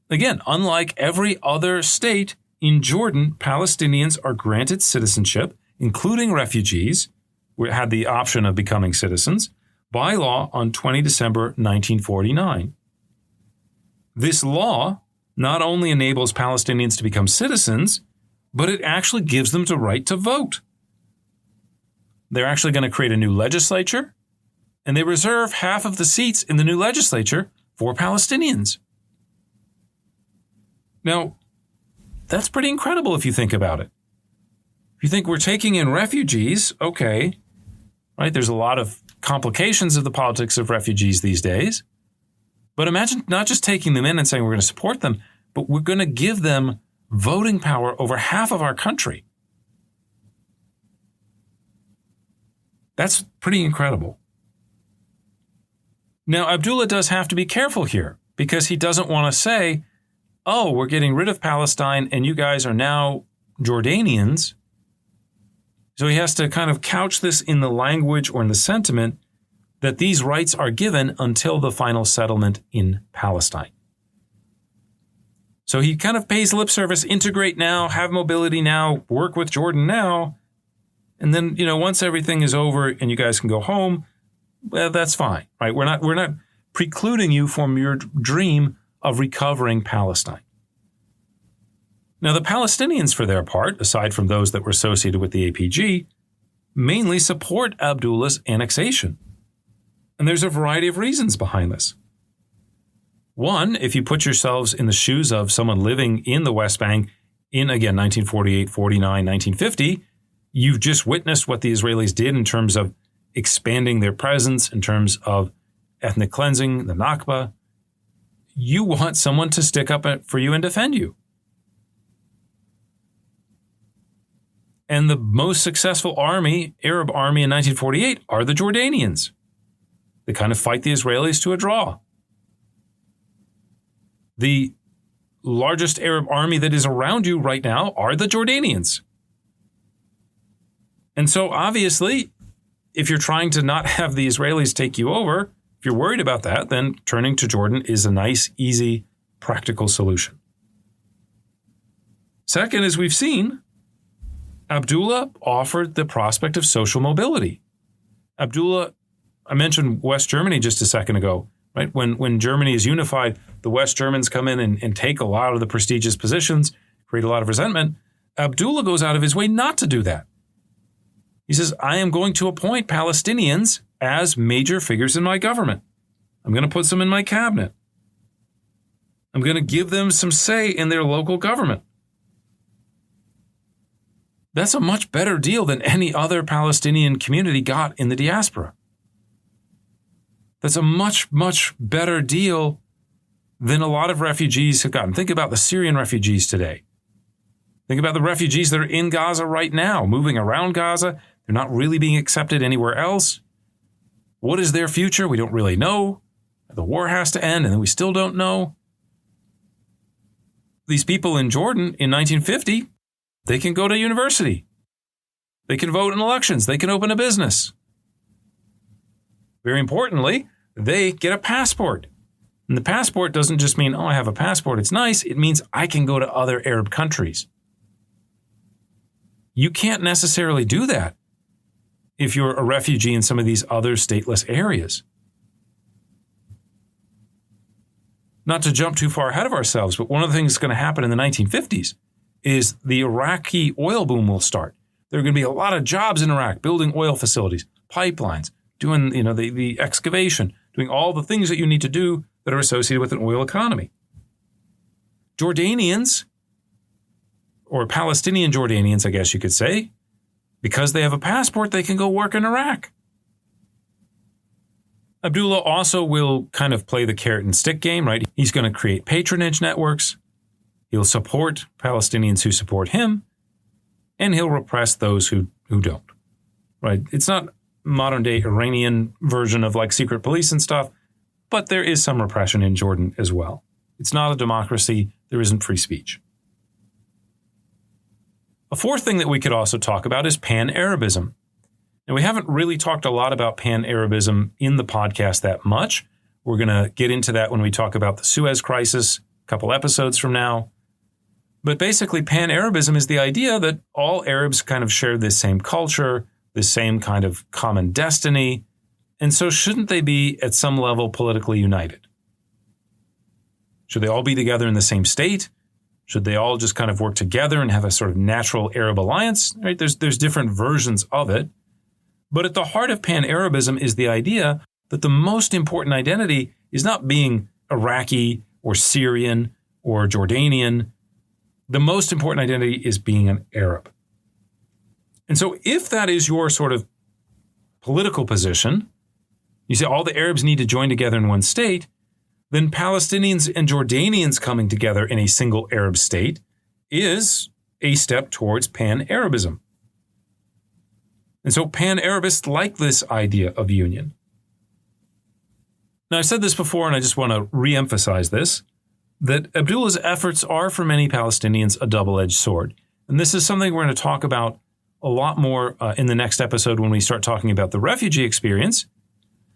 Again, unlike every other state, in Jordan, Palestinians are granted citizenship, including refugees, who had the option of becoming citizens, by law on 20 December 1949. This law not only enables Palestinians to become citizens, but it actually gives them the right to vote. They're actually going to create a new legislature, and they reserve half of the seats in the new legislature for Palestinians. Now, that's pretty incredible if you think about it. If you think we're taking in refugees, okay, right? There's a lot of complications of the politics of refugees these days. But imagine not just taking them in and saying we're going to support them, but we're going to give them voting power over half of our country. That's pretty incredible. Now, Abdullah does have to be careful here because he doesn't want to say, oh, we're getting rid of Palestine and you guys are now Jordanians. So he has to kind of couch this in the language or in the sentiment that these rights are given until the final settlement in Palestine. So he kind of pays lip service, integrate now, have mobility now, work with Jordan now. And then, once everything is over and you guys can go home, well, that's fine, right? We're not precluding you from your dream of recovering Palestine. Now, the Palestinians, for their part, aside from those that were associated with the APG, mainly support Abdullah's annexation. And there's a variety of reasons behind this. One, if you put yourselves in the shoes of someone living in the West Bank in, again, 1948, 49, 1950, you've just witnessed what the Israelis did in terms of expanding their presence, in terms of ethnic cleansing, the Nakbah. You want someone to stick up for you and defend you. And the most successful Arab army in 1948 are the Jordanians. They kind of fight the Israelis to a draw. The largest Arab army that is around you right now are the Jordanians. And so obviously, if you're trying to not have the Israelis take you over, if you're worried about that, then turning to Jordan is a nice, easy, practical solution. Second, as we've seen, Abdullah offered the prospect of social mobility. Abdullah, I mentioned West Germany just a second ago, right? When Germany is unified, the West Germans come in and take a lot of the prestigious positions, create a lot of resentment. Abdullah goes out of his way not to do that. He says, I am going to appoint Palestinians as major figures in my government. I'm going to put some in my cabinet. I'm going to give them some say in their local government. That's a much better deal than any other Palestinian community got in the diaspora. That's a much, much better deal than a lot of refugees have gotten. Think about the Syrian refugees today. Think about the refugees that are in Gaza right now, moving around Gaza. They're not really being accepted anywhere else. What is their future? We don't really know. The war has to end, and then we still don't know. these people in Jordan in 1950, they can go to university. They can vote in elections. They can open a business. Very importantly, they get a passport. And the passport doesn't just mean, oh, I have a passport, it's nice. It means I can go to other Arab countries. You can't necessarily do that if you're a refugee in some of these other stateless areas. Not to jump too far ahead of ourselves, but one of the things that's going to happen in the 1950s is the Iraqi oil boom will start. There are going to be a lot of jobs in Iraq, building oil facilities, pipelines, doing the excavation, doing all the things that you need to do that are associated with an oil economy. Jordanians, or Palestinian Jordanians, I guess you could say, because they have a passport, they can go work in Iraq. Abdullah also will kind of play the carrot and stick game, right? He's going to create patronage networks. He'll support Palestinians who support him, and he'll repress those who don't, right? It's not modern day Iranian version of like secret police and stuff, but there is some repression in Jordan as well. It's not a democracy. There isn't free speech. A fourth thing that we could also talk about is pan-Arabism. And we haven't really talked a lot about pan-Arabism in the podcast that much. We're going to get into that when we talk about the Suez Crisis a couple episodes from now. But basically, pan-Arabism is the idea that all Arabs kind of share this same culture, this same kind of common destiny, and so shouldn't they be at some level politically united? Should they all be together in the same state? Should they all just kind of work together and have a sort of natural Arab alliance? Right? There's different versions of it. But at the heart of pan-Arabism is the idea that the most important identity is not being Iraqi or Syrian or Jordanian. The most important identity is being an Arab. And so if that is your sort of political position, you say all the Arabs need to join together in one state, then Palestinians and Jordanians coming together in a single Arab state is a step towards pan-Arabism. And so pan-Arabists like this idea of union. Now, I've said this before, and I just want to re-emphasize this, that Abdullah's efforts are for many Palestinians a double-edged sword. And this is something we're going to talk about a lot more in the next episode when we start talking about the refugee experience.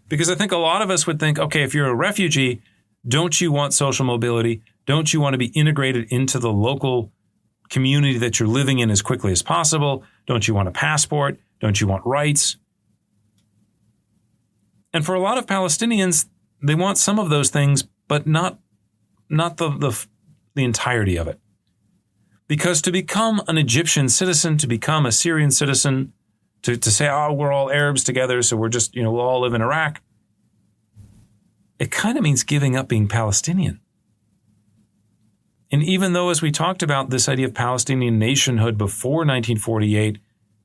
Because I think a lot of us would think, okay, if you're a refugee, don't you want social mobility? Don't you want to be integrated into the local community that you're living in as quickly as possible? Don't you want a passport? Don't you want rights? And for a lot of Palestinians, they want some of those things, but not the entirety of it. Because to become an Egyptian citizen, to become a Syrian citizen, to say, oh, we're all Arabs together, so we're just, we'll all live in Iraq, it kind of means giving up being Palestinian. And even though, as we talked about, this idea of Palestinian nationhood before 1948,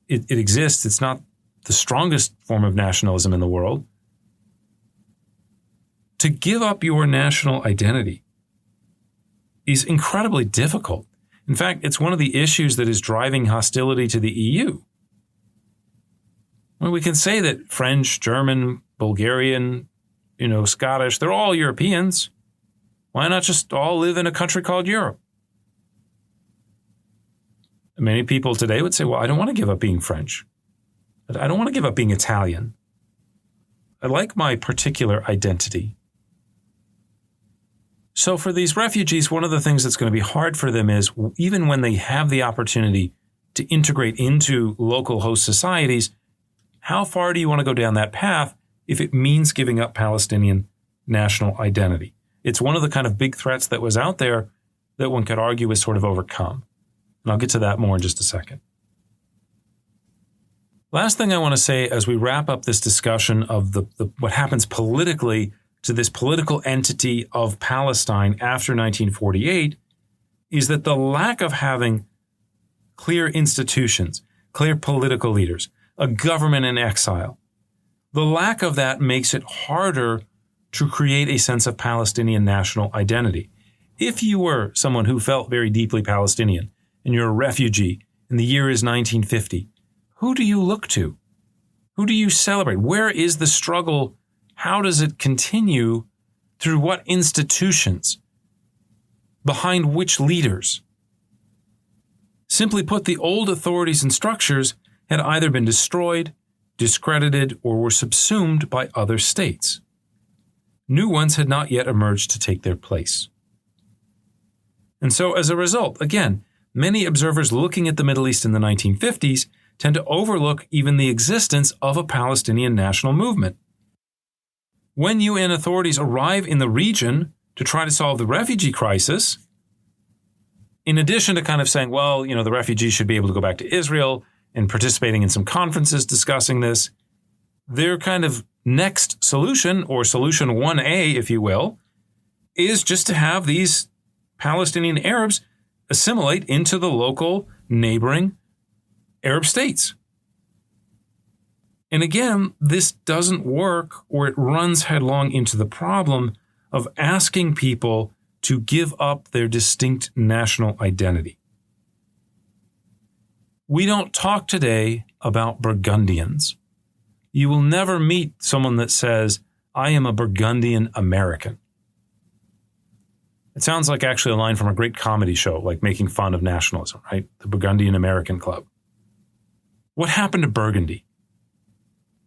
it exists, it's not the strongest form of nationalism in the world. To give up your national identity is incredibly difficult. In fact, it's one of the issues that is driving hostility to the EU. Well, we can say that French, German, Bulgarian, Scottish, they're all Europeans. Why not just all live in a country called Europe? Many people today would say, well, I don't want to give up being French. I don't want to give up being Italian. I like my particular identity. So for these refugees, one of the things that's going to be hard for them is, even when they have the opportunity to integrate into local host societies, how far do you want to go down that path if it means giving up Palestinian national identity? It's one of the kind of big threats that was out there that one could argue is sort of overcome. And I'll get to that more in just a second. Last thing I want to say as we wrap up this discussion of what happens politically to this political entity of Palestine after 1948 is that the lack of having clear institutions, clear political leaders, a government in exile, the lack of that makes it harder to create a sense of Palestinian national identity. If you were someone who felt very deeply Palestinian and you're a refugee and the year is 1950, who do you look to? Who do you celebrate? Where is the struggle? How does it continue? Through what institutions? Behind which leaders? Simply put, the old authorities and structures had either been destroyed, discredited, or were subsumed by other states. New ones had not yet emerged to take their place. And so, as a result, again, many observers looking at the Middle East in the 1950s tend to overlook even the existence of a Palestinian national movement. When UN authorities arrive in the region to try to solve the refugee crisis, in addition to kind of saying, well, the refugees should be able to go back to Israel and participating in some conferences discussing this, their kind of next solution, or solution 1A, if you will, is just to have these Palestinian Arabs assimilate into the local neighboring Arab states. And again, this doesn't work, or it runs headlong into the problem of asking people to give up their distinct national identity. We don't talk today about Burgundians. You will never meet someone that says, I am a Burgundian American. It sounds like actually a line from a great comedy show, like making fun of nationalism, right? The Burgundian American Club. What happened to Burgundy?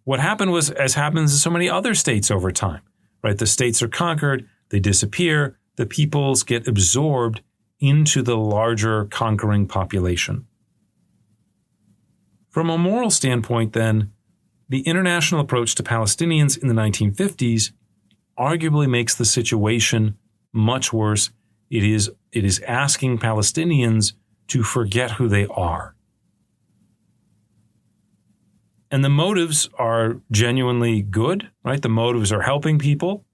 What happened was, as happens in so many other states over time, right? The states are conquered, they disappear, the peoples get absorbed into the larger conquering population. From a moral standpoint, then, the international approach to Palestinians in the 1950s arguably makes the situation much worse. It is asking Palestinians to forget who they are. And the motives are genuinely good, right? The motives are helping people.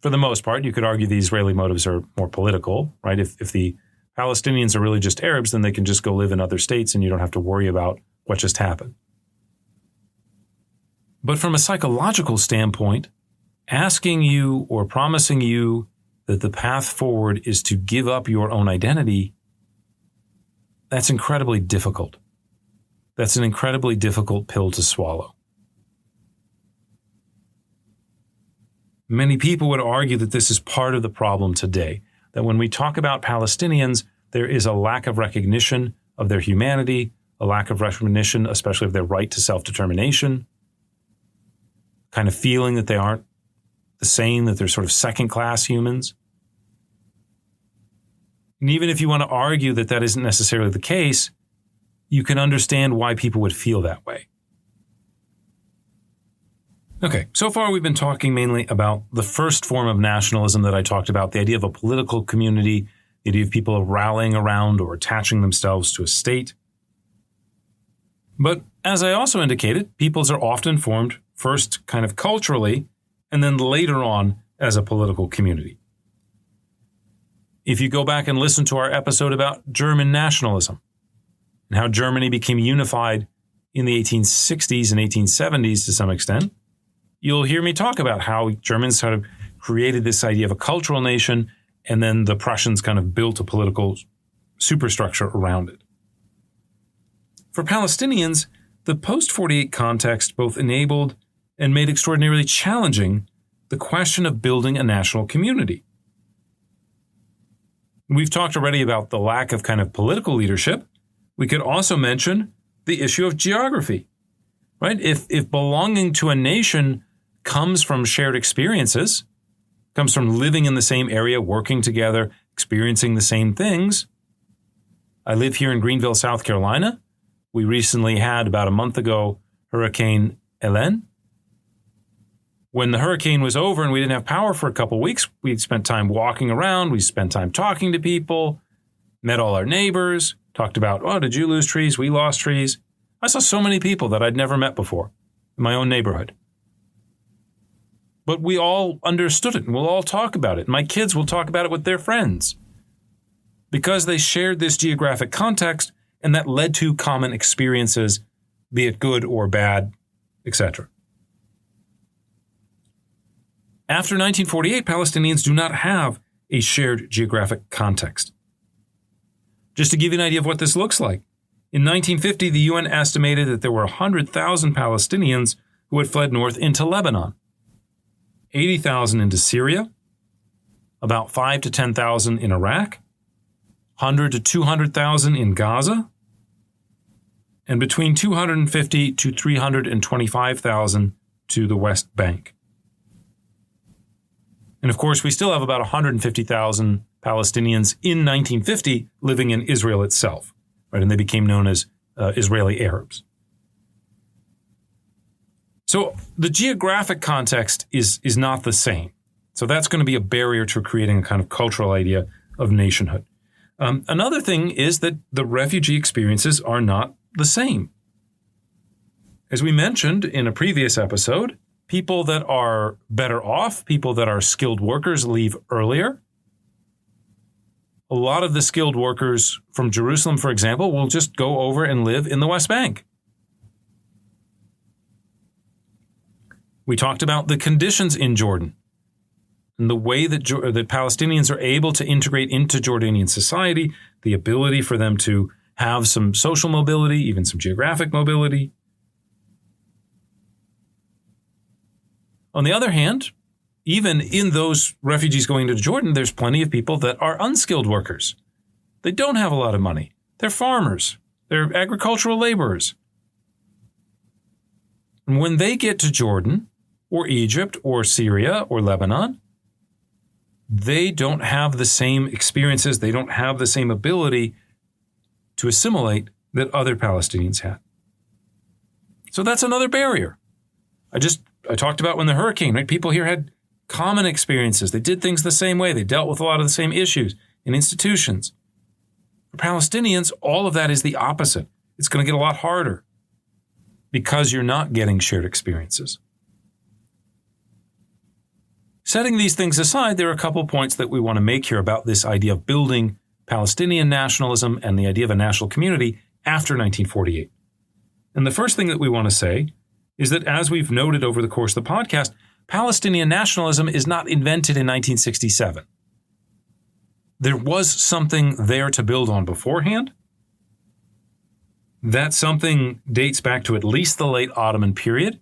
For the most part, you could argue the Israeli motives are more political, right? If the Palestinians are really just Arabs, then they can just go live in other states and you don't have to worry about what just happened. But from a psychological standpoint, asking you or promising you that the path forward is to give up your own identity, that's incredibly difficult. That's an incredibly difficult pill to swallow. Many people would argue that this is part of the problem today, that when we talk about Palestinians, there is a lack of recognition of their humanity, a lack of recognition, especially of their right to self-determination, kind of feeling that they aren't the same, that they're sort of second-class humans. And even if you want to argue that that isn't necessarily the case, you can understand why people would feel that way. Okay, so far we've been talking mainly about the first form of nationalism that I talked about, the idea of a political community, the idea of people rallying around or attaching themselves to a state. But as I also indicated, peoples are often formed first kind of culturally and then later on as a political community. If you go back and listen to our episode about German nationalism and how Germany became unified in the 1860s and 1870s to some extent, you'll hear me talk about how Germans sort of created this idea of a cultural nation, and then the Prussians kind of built a political superstructure around it. For Palestinians, the post-48 context both enabled and made extraordinarily challenging the question of building a national community. We've talked already about the lack of kind of political leadership. We could also mention the issue of geography, right? If belonging to a nation comes from shared experiences, comes from living in the same area, working together, experiencing the same things. I live here in Greenville, South Carolina. We recently had, about a month ago, Hurricane Helene. When the hurricane was over and we didn't have power for a couple of weeks, we spent time walking around, we spent time talking to people, met all our neighbors, talked about, oh, did you lose trees? We lost trees. I saw so many people that I'd never met before in my own neighborhood. But we all understood it, and we'll all talk about it. My kids will talk about it with their friends because they shared this geographic context, and that led to common experiences, be it good or bad, etc. After 1948, Palestinians do not have a shared geographic context. Just to give you an idea of what this looks like, in 1950, the UN estimated that there were 100,000 Palestinians who had fled north into Lebanon, 80,000 into Syria, about 5 to 10,000 in Iraq, 100 to 200,000 in Gaza, and between 250 to 325,000 to the West Bank. And of course, we still have about 150,000 Palestinians in 1950 living in Israel itself, right? And they became known as Israeli Arabs. So the geographic context is not the same. So that's going to be a barrier to creating a kind of cultural idea of nationhood. Another thing is that the refugee experiences are not the same. As we mentioned in a previous episode, people that are better off, people that are skilled workers leave earlier. A lot of the skilled workers from Jerusalem, for example, will just go over and live in the West Bank. We talked about the conditions in Jordan and the way that Palestinians are able to integrate into Jordanian society, the ability for them to have some social mobility, even some geographic mobility. On the other hand, even in those refugees going to Jordan, there's plenty of people that are unskilled workers. They don't have a lot of money. They're farmers. They're agricultural laborers. And when they get to Jordan or Egypt or Syria or Lebanon, they don't have the same experiences. They don't have the same ability to assimilate that other Palestinians had. So that's another barrier. I talked about when the hurricane, right? People here had common experiences. They did things the same way. They dealt with a lot of the same issues in institutions. For Palestinians, all of that is the opposite. It's going to get a lot harder because you're not getting shared experiences. Setting these things aside, there are a couple points that we want to make here about this idea of building Palestinian nationalism and the idea of a national community after 1948. And the first thing that we want to say is that, as we've noted over the course of the podcast, Palestinian nationalism is not invented in 1967. There was something there to build on beforehand. That something dates back to at least the late Ottoman period.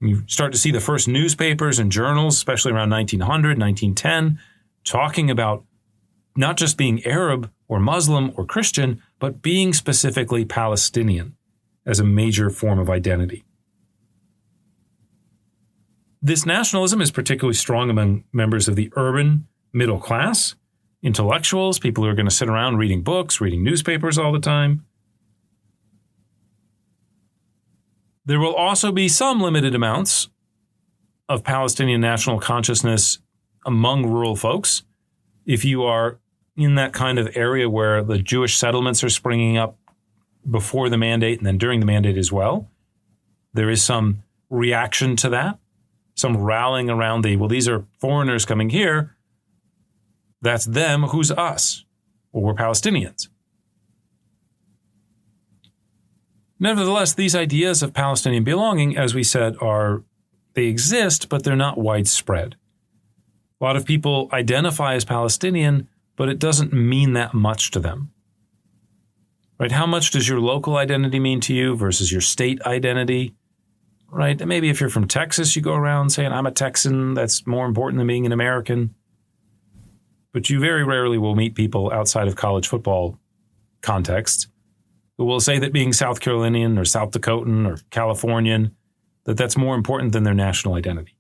You start to see the first newspapers and journals, especially around 1900, 1910, talking about not just being Arab or Muslim or Christian, but being specifically Palestinian as a major form of identity. This nationalism is particularly strong among members of the urban middle class, intellectuals, people who are going to sit around reading books, reading newspapers all the time. There will also be some limited amounts of Palestinian national consciousness among rural folks. If you are in that kind of area where the Jewish settlements are springing up before the mandate and then during the mandate as well, there is some reaction to that, some rallying around these are foreigners coming here. That's them. Who's us? Well, we're Palestinians. Nevertheless, these ideas of Palestinian belonging, as we said, they exist, but they're not widespread. A lot of people identify as Palestinian, but it doesn't mean that much to them. Right? How much does your local identity mean to you versus your state identity? Right? Maybe if you're from Texas, you go around saying, I'm a Texan. That's more important than being an American. But you very rarely will meet people outside of college football contexts who will say that being South Carolinian or South Dakotan or Californian, that's more important than their national identity.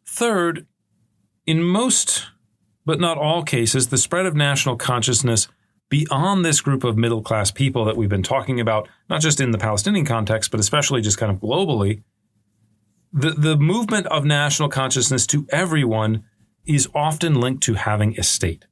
Third, in most, but not all cases, the spread of national consciousness beyond this group of middle-class people that we've been talking about, not just in the Palestinian context, but especially just kind of globally, the movement of national consciousness to everyone is often linked to having a state.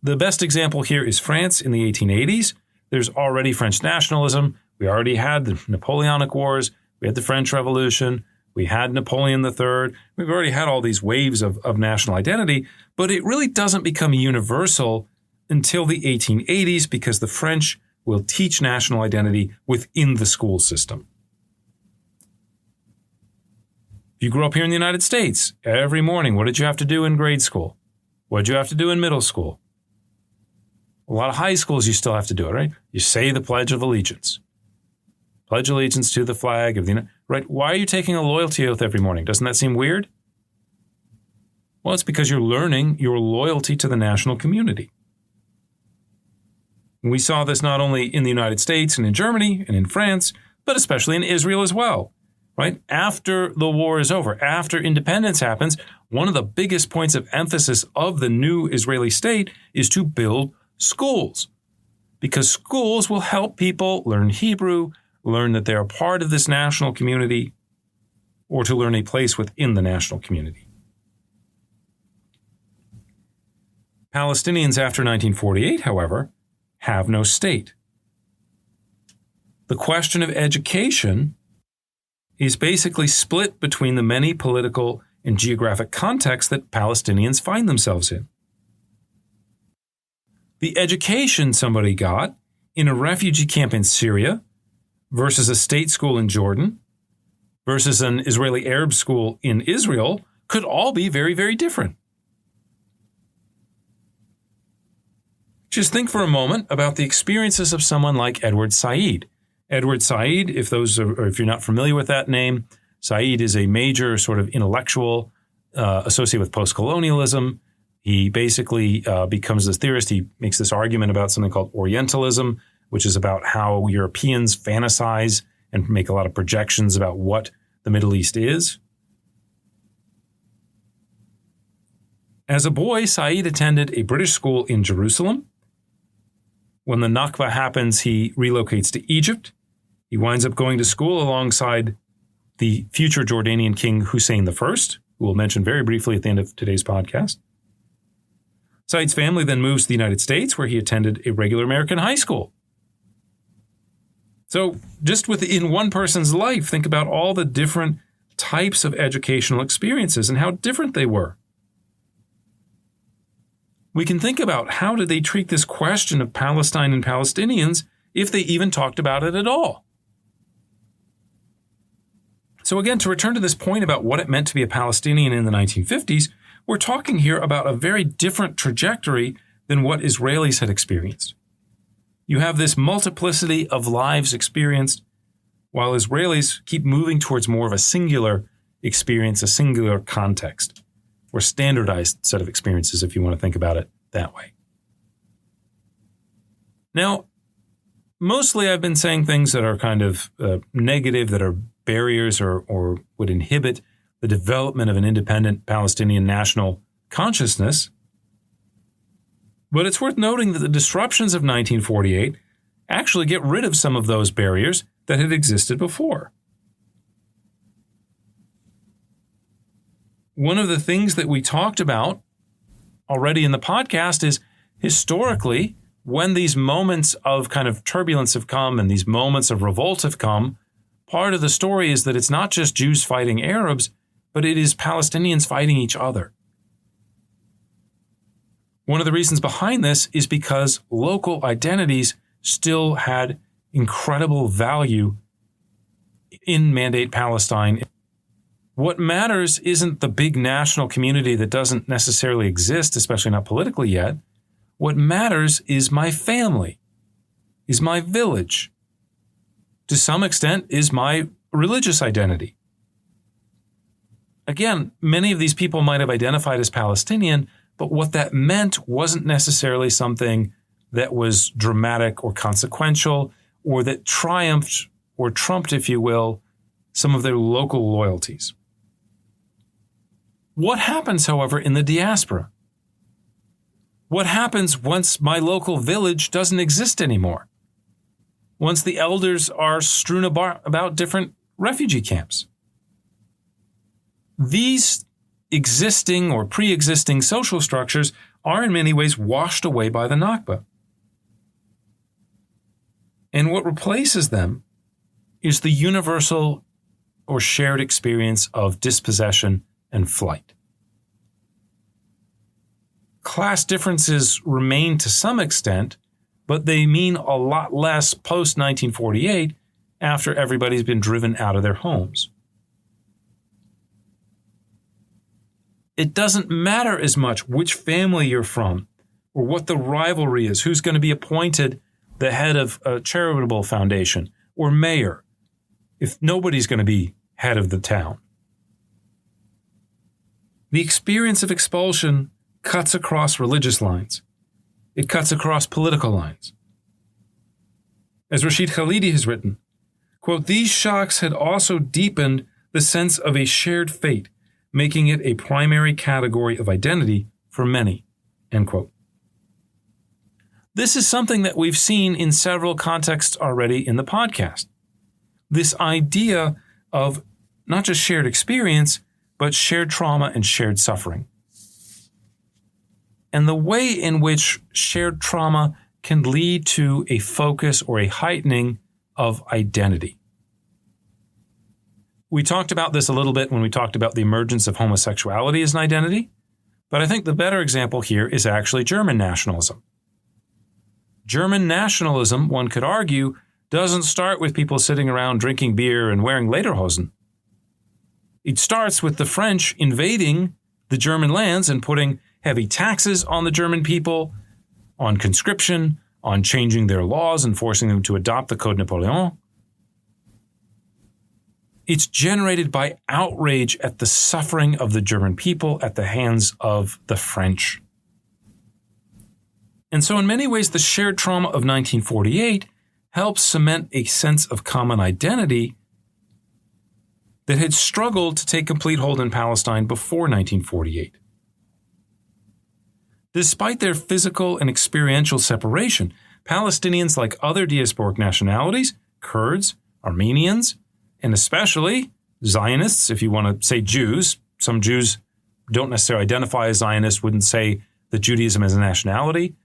The best example here is France in the 1880s. There's already French nationalism. We already had the Napoleonic Wars. We had the French Revolution. We had Napoleon III. We've already had all these waves of national identity, but it really doesn't become universal until the 1880s because the French will teach national identity within the school system. If you grew up here in the United States, every morning, what did you have to do in grade school? What did you have to do in middle school? A lot of high schools, you still have to do it, right? You say the Pledge of Allegiance. Pledge allegiance to the flag of the United States. Right? Why are you taking a loyalty oath every morning? Doesn't that seem weird? Well, it's because you're learning your loyalty to the national community. We saw this not only in the United States and in Germany and in France, but especially in Israel as well, right? After the war is over, after independence happens, one of the biggest points of emphasis of the new Israeli state is to build schools, because schools will help people learn Hebrew, learn that they're a part of this national community, or to learn a place within the national community. Palestinians after 1948, however, have no state. The question of education is basically split between the many political and geographic contexts that Palestinians find themselves in. The education somebody got in a refugee camp in Syria versus a state school in Jordan versus an Israeli Arab school in Israel could all be very, very different. Just think for a moment about the experiences of someone like Edward Said. Edward Said, if you're not familiar with that name, Said is a major sort of intellectual associated with post-colonialism. He basically becomes this theorist. He makes this argument about something called Orientalism, which is about how Europeans fantasize and make a lot of projections about what the Middle East is. As a boy, Said attended a British school in Jerusalem. When the Nakbah happens, he relocates to Egypt. He winds up going to school alongside the future Jordanian king Hussein I, who we'll mention very briefly at the end of today's podcast. Said's family then moves to the United States, where he attended a regular American high school. So just within one person's life, think about all the different types of educational experiences and how different they were. We can think about how did they treat this question of Palestine and Palestinians if they even talked about it at all. So again, to return to this point about what it meant to be a Palestinian in the 1950s, we're talking here about a very different trajectory than what Israelis had experienced. You have this multiplicity of lives experienced, while Israelis keep moving towards more of a singular experience, a singular context, or standardized set of experiences, if you want to think about it that way. Now, mostly I've been saying things that are kind of negative, that are barriers or would inhibit the development of an independent Palestinian national consciousness. But it's worth noting that the disruptions of 1948 actually get rid of some of those barriers that had existed before. One of the things that we talked about already in the podcast is historically, when these moments of kind of turbulence have come and these moments of revolt have come, part of the story is that it's not just Jews fighting Arabs, but it is Palestinians fighting each other. One of the reasons behind this is because local identities still had incredible value in Mandate Palestine. What matters isn't the big national community that doesn't necessarily exist, especially not politically yet. What matters is my family, is my village. To some extent, is my religious identity. Again, many of these people might have identified as Palestinian, but what that meant wasn't necessarily something that was dramatic or consequential, or that triumphed or trumped, if you will, some of their local loyalties. What happens, however, in the diaspora? What happens once my local village doesn't exist anymore? Once the elders are strewn about different refugee camps? These existing or pre-existing social structures are in many ways washed away by the Nakbah. And what replaces them is the universal or shared experience of dispossession and flight. Class differences remain to some extent, but they mean a lot less post-1948 after everybody's been driven out of their homes. It doesn't matter as much which family you're from or what the rivalry is, who's going to be appointed the head of a charitable foundation or mayor, if nobody's going to be head of the town. The experience of expulsion cuts across religious lines. It cuts across political lines. As Rashid Khalidi has written, quote, "These shocks had also deepened the sense of a shared fate, making it a primary category of identity for many," end quote. This is something that we've seen in several contexts already in the podcast. This idea of not just shared experience, but shared trauma and shared suffering. And the way in which shared trauma can lead to a focus or a heightening of identity. We talked about this a little bit when we talked about the emergence of homosexuality as an identity, but I think the better example here is actually German nationalism. German nationalism, one could argue, doesn't start with people sitting around drinking beer and wearing lederhosen. It starts with the French invading the German lands and putting heavy taxes on the German people, on conscription, on changing their laws and forcing them to adopt the Code Napoleon. It's generated by outrage at the suffering of the German people at the hands of the French. And so in many ways, the shared trauma of 1948 helps cement a sense of common identity that had struggled to take complete hold in Palestine before 1948. Despite their physical and experiential separation, Palestinians, like other diasporic nationalities, Kurds, Armenians, and especially Zionists, if you want to say Jews, some Jews don't necessarily identify as Zionists, wouldn't say that Judaism is a nationality.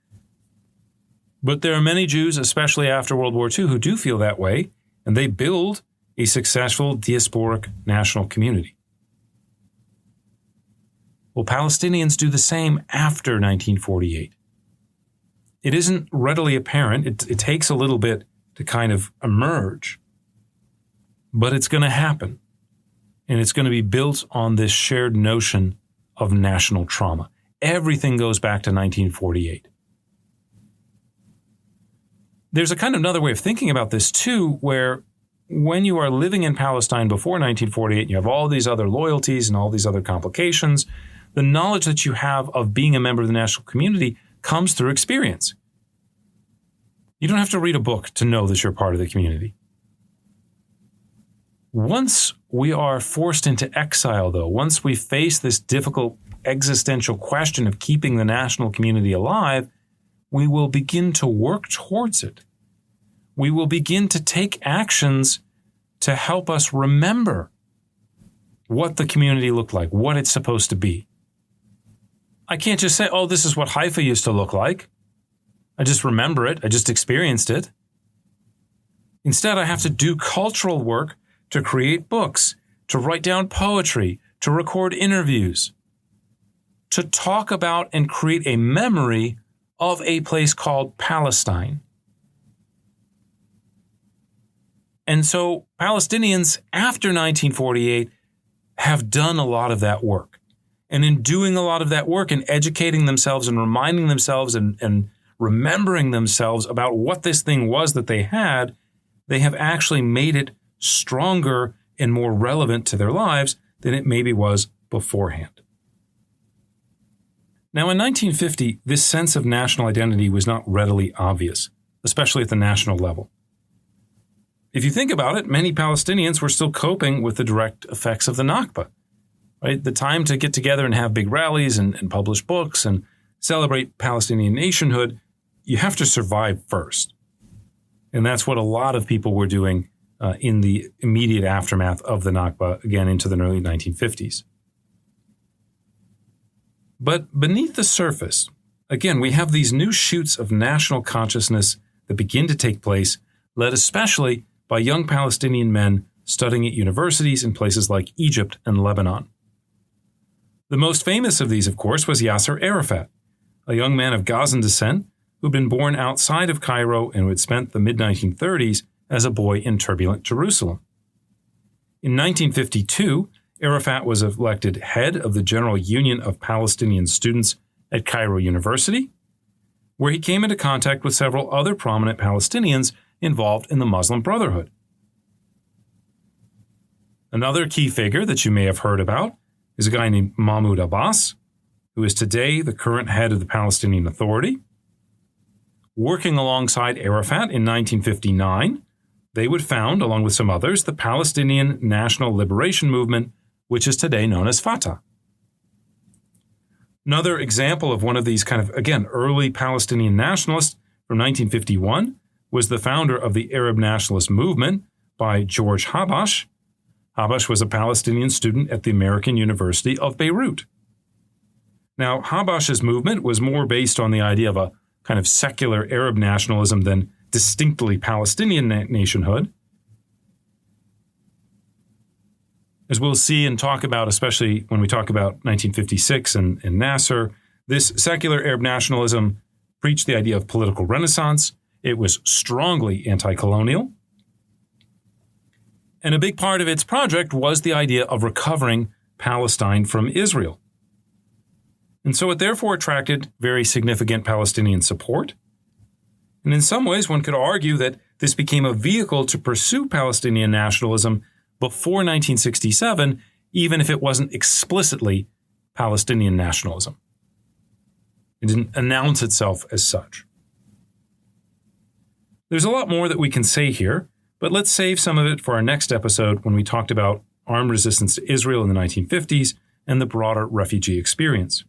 But there are many Jews, especially after World War II, who do feel that way, and they build a successful diasporic national community. Well, Palestinians do the same after 1948. It isn't readily apparent. It takes a little bit to kind of emerge. But it's going to happen. And it's going to be built on this shared notion of national trauma. Everything goes back to 1948. There's a kind of another way of thinking about this too, where when you are living in Palestine before 1948, you have all these other loyalties and all these other complications. The knowledge that you have of being a member of the national community comes through experience. You don't have to read a book to know that you're part of the community. Once we are forced into exile, though, once we face this difficult existential question of keeping the national community alive, we will begin to work towards it. We will begin to take actions to help us remember what the community looked like, what it's supposed to be. I can't just say, oh, this is what Haifa used to look like. I just remember it. I just experienced it. Instead, I have to do cultural work to create books, to write down poetry, to record interviews, to talk about and create a memory of a place called Palestine. And so Palestinians after 1948 have done a lot of that work. And in doing a lot of that work and educating themselves and reminding themselves and remembering themselves about what this thing was that they have actually made it stronger and more relevant to their lives than it maybe was beforehand. Now, in 1950, this sense of national identity was not readily obvious, especially at the national level. If you think about it, many Palestinians were still coping with the direct effects of the Nakbah, right? The time to get together and have big rallies and publish books and celebrate Palestinian nationhood, you have to survive first. And that's what a lot of people were doing in the immediate aftermath of the Nakbah, again, into the early 1950s. But beneath the surface, again, we have these new shoots of national consciousness that begin to take place, led especially by young Palestinian men studying at universities in places like Egypt and Lebanon. The most famous of these, of course, was Yasser Arafat, a young man of Gazan descent who had been born outside of Cairo and who had spent the mid-1930s as a boy in turbulent Jerusalem. In 1952, Arafat was elected head of the General Union of Palestinian Students at Cairo University, where he came into contact with several other prominent Palestinians involved in the Muslim Brotherhood. Another key figure that you may have heard about is a guy named Mahmoud Abbas, who is today the current head of the Palestinian Authority. Working alongside Arafat in 1959, they would found, along with some others, the Palestinian National Liberation Movement, which is today known as Fatah. Another example of one of these kind of, again, early Palestinian nationalists from 1951 was the founder of the Arab Nationalist Movement by George Habash. Habash was a Palestinian student at the American University of Beirut. Now, Habash's movement was more based on the idea of a kind of secular Arab nationalism than distinctly Palestinian nationhood. As we'll see and talk about, especially when we talk about 1956 and Nasser, this secular Arab nationalism preached the idea of political renaissance. It was strongly anti-colonial. And a big part of its project was the idea of recovering Palestine from Israel. And so it therefore attracted very significant Palestinian support. And in some ways, one could argue that this became a vehicle to pursue Palestinian nationalism before 1967, even if it wasn't explicitly Palestinian nationalism. It didn't announce itself as such. There's a lot more that we can say here, but let's save some of it for our next episode when we talked about armed resistance to Israel in the 1950s and the broader refugee experience.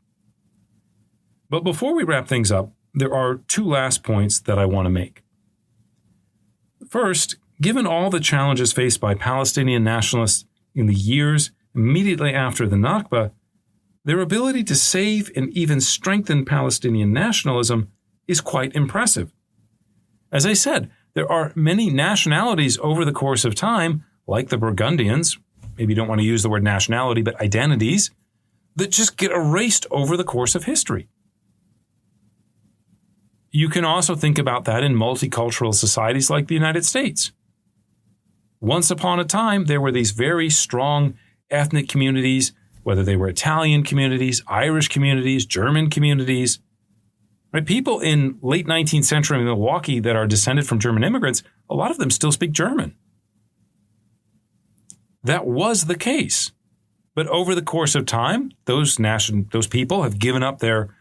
But before we wrap things up, there are two last points that I want to make. First, given all the challenges faced by Palestinian nationalists in the years immediately after the Nakbah, their ability to save and even strengthen Palestinian nationalism is quite impressive. As I said, there are many nationalities over the course of time, like the Burgundians, maybe you don't want to use the word nationality, but identities, that just get erased over the course of history. You can also think about that in multicultural societies like the United States. Once upon a time, there were these very strong ethnic communities, whether they were Italian communities, Irish communities, German communities. Right? People in late 19th century Milwaukee that are descended from German immigrants, a lot of them still speak German. That was the case. But over the course of time, those people have given up their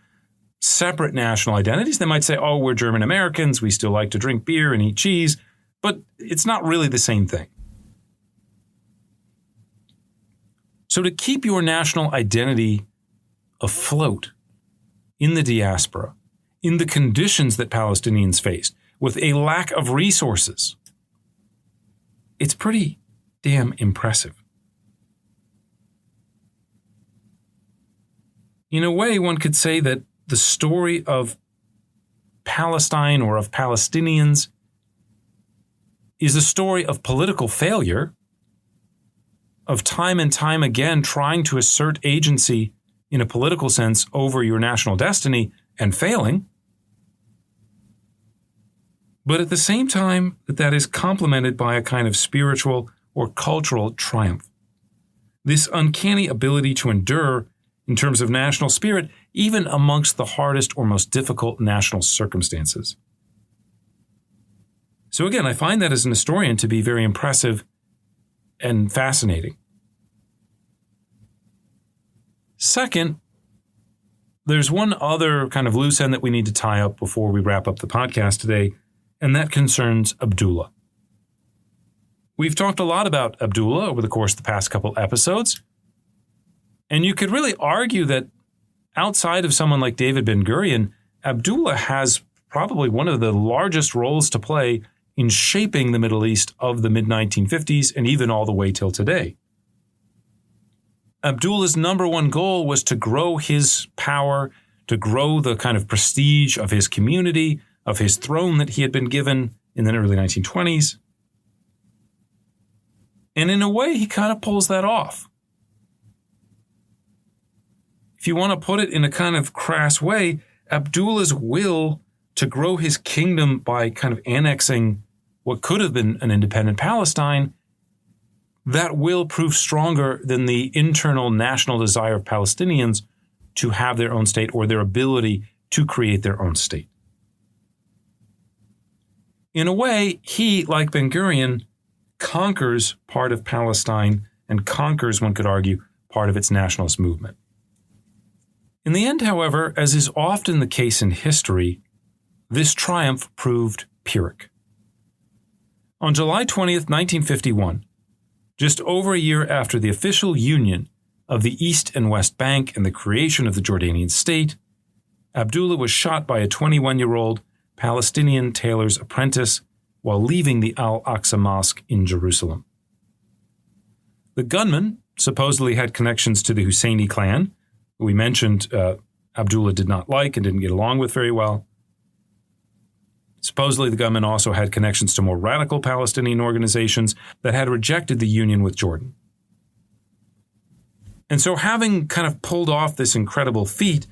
separate national identities. They might say, oh, we're German Americans, we still like to drink beer and eat cheese, but it's not really the same thing. So to keep your national identity afloat in the diaspora, in the conditions that Palestinians faced, with a lack of resources, it's pretty damn impressive. In a way, one could say that the story of Palestine or of Palestinians is a story of political failure, of time and time again trying to assert agency in a political sense over your national destiny and failing. But at the same time, that is complemented by a kind of spiritual or cultural triumph. This uncanny ability to endure in terms of national spirit, even amongst the hardest or most difficult national circumstances. So again, I find that as an historian to be very impressive and fascinating. Second, there's one other kind of loose end that we need to tie up before we wrap up the podcast today, and that concerns Abdullah. We've talked a lot about Abdullah over the course of the past couple episodes, and you could really argue that outside of someone like David Ben-Gurion, Abdullah has probably one of the largest roles to play in shaping the Middle East of the mid-1950s and even all the way till today. Abdullah's number one goal was to grow his power, to grow the kind of prestige of his community, of his throne that he had been given in the early 1920s. And in a way, he kind of pulls that off. If you want to put it in a kind of crass way, Abdullah's will to grow his kingdom by kind of annexing what could have been an independent Palestine, that will prove stronger than the internal national desire of Palestinians to have their own state or their ability to create their own state. In a way, he, like Ben-Gurion, conquers part of Palestine and conquers, one could argue, part of its nationalist movement. In the end, however, as is often the case in history, this triumph proved pyrrhic. On July 20th, 1951, just over a year after the official union of the East and West Bank and the creation of the Jordanian state, Abdullah was shot by a 21-year-old Palestinian tailor's apprentice while leaving the Al-Aqsa Mosque in Jerusalem. The gunman supposedly had connections to the Husseini clan, who we mentioned Abdullah did not like and didn't get along with very well. Supposedly, the gunman also had connections to more radical Palestinian organizations that had rejected the union with Jordan. And so, having kind of pulled off this incredible feat,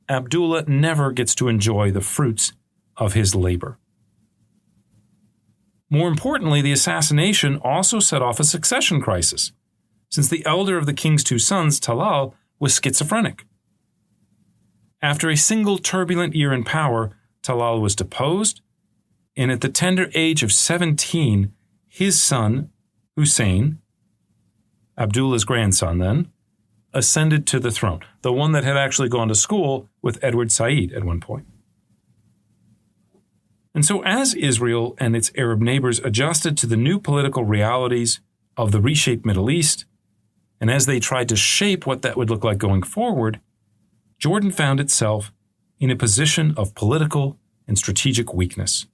Abdullah never gets to enjoy the fruits of his labor. More importantly, the assassination also set off a succession crisis, since the elder of the king's two sons, Talal, was schizophrenic. After a single turbulent year in power, Talal was deposed, and at the tender age of 17, his son, Hussein, Abdullah's grandson then, ascended to the throne, the one that had actually gone to school with Edward Said at one point. And so as Israel and its Arab neighbors adjusted to the new political realities of the reshaped Middle East, and as they tried to shape what that would look like going forward, Jordan found itself in a position of political and strategic weakness.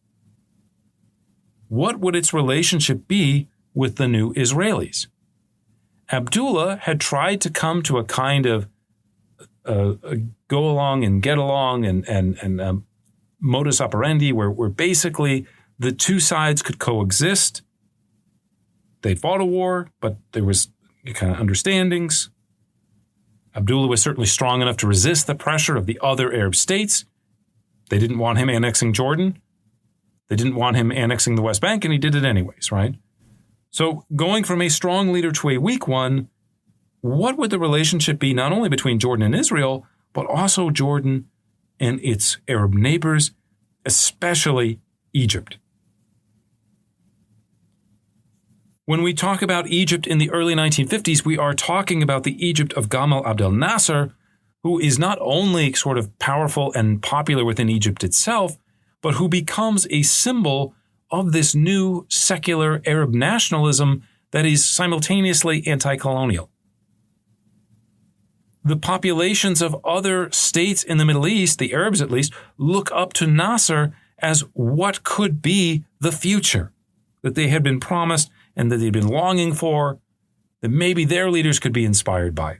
What would its relationship be with the new Israelis? Abdullah had tried to come to a kind of go along and get along and modus operandi where basically the two sides could coexist. They'd fought a war, but there was kind of understandings. Abdullah was certainly strong enough to resist the pressure of the other Arab states. They didn't want him annexing Jordan. They didn't want him annexing the West Bank, and he did it anyways, right? So going from a strong leader to a weak one, what would the relationship be not only between Jordan and Israel, but also Jordan and its Arab neighbors, especially Egypt? When we talk about Egypt in the early 1950s, we are talking about the Egypt of Gamal Abdel Nasser, who is not only sort of powerful and popular within Egypt itself, but who becomes a symbol of this new secular Arab nationalism that is simultaneously anti-colonial. The populations of other states in the Middle East, the Arabs at least, look up to Nasser as what could be the future that they had been promised and that they'd been longing for, that maybe their leaders could be inspired by.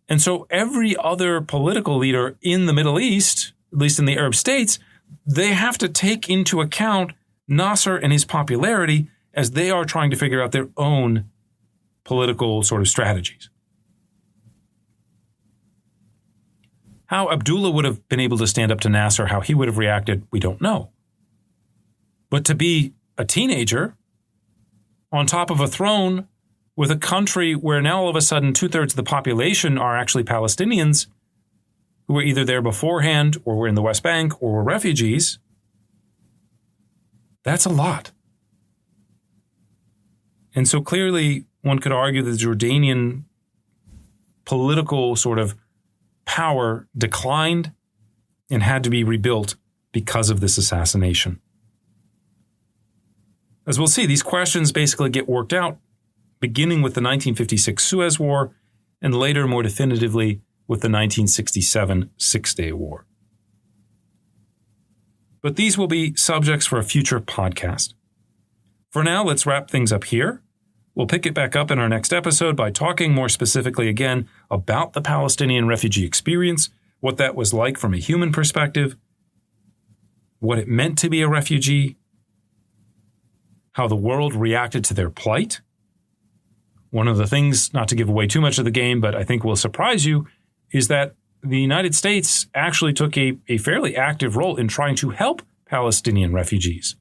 And so every other political leader in the Middle East, at least in the Arab states, they have to take into account Nasser and his popularity as they are trying to figure out their own political sort of strategies. How Abdullah would have been able to stand up to Nasser, how he would have reacted, we don't know. But to be a teenager on top of a throne with a country where now all of a sudden 2/3 of the population are actually Palestinians who were either there beforehand or were in the West Bank or were refugees, that's a lot. And so clearly one could argue that the Jordanian political sort of power declined and had to be rebuilt because of this assassination. As we'll see, these questions basically get worked out, beginning with the 1956 Suez War and later more definitively with the 1967 Six-Day War. But these will be subjects for a future podcast. For now, let's wrap things up here. We'll pick it back up in our next episode by talking more specifically again about the Palestinian refugee experience, what that was like from a human perspective, what it meant to be a refugee, how the world reacted to their plight. One of the things, not to give away too much of the game, but I think will surprise you, is that the United States actually took a fairly active role in trying to help Palestinian refugees.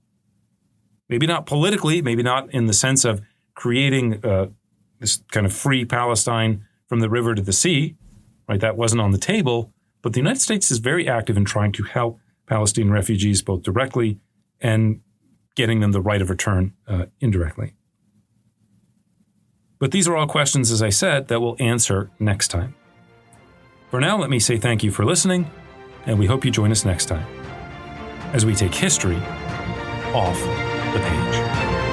Maybe not politically, maybe not in the sense of creating this kind of free Palestine from the river to the sea, right? That wasn't on the table, but the United States is very active in trying to help Palestinian refugees both directly and getting them the right of return indirectly. But these are all questions, as I said, that we'll answer next time. For now, let me say thank you for listening, and we hope you join us next time as we take history off the page.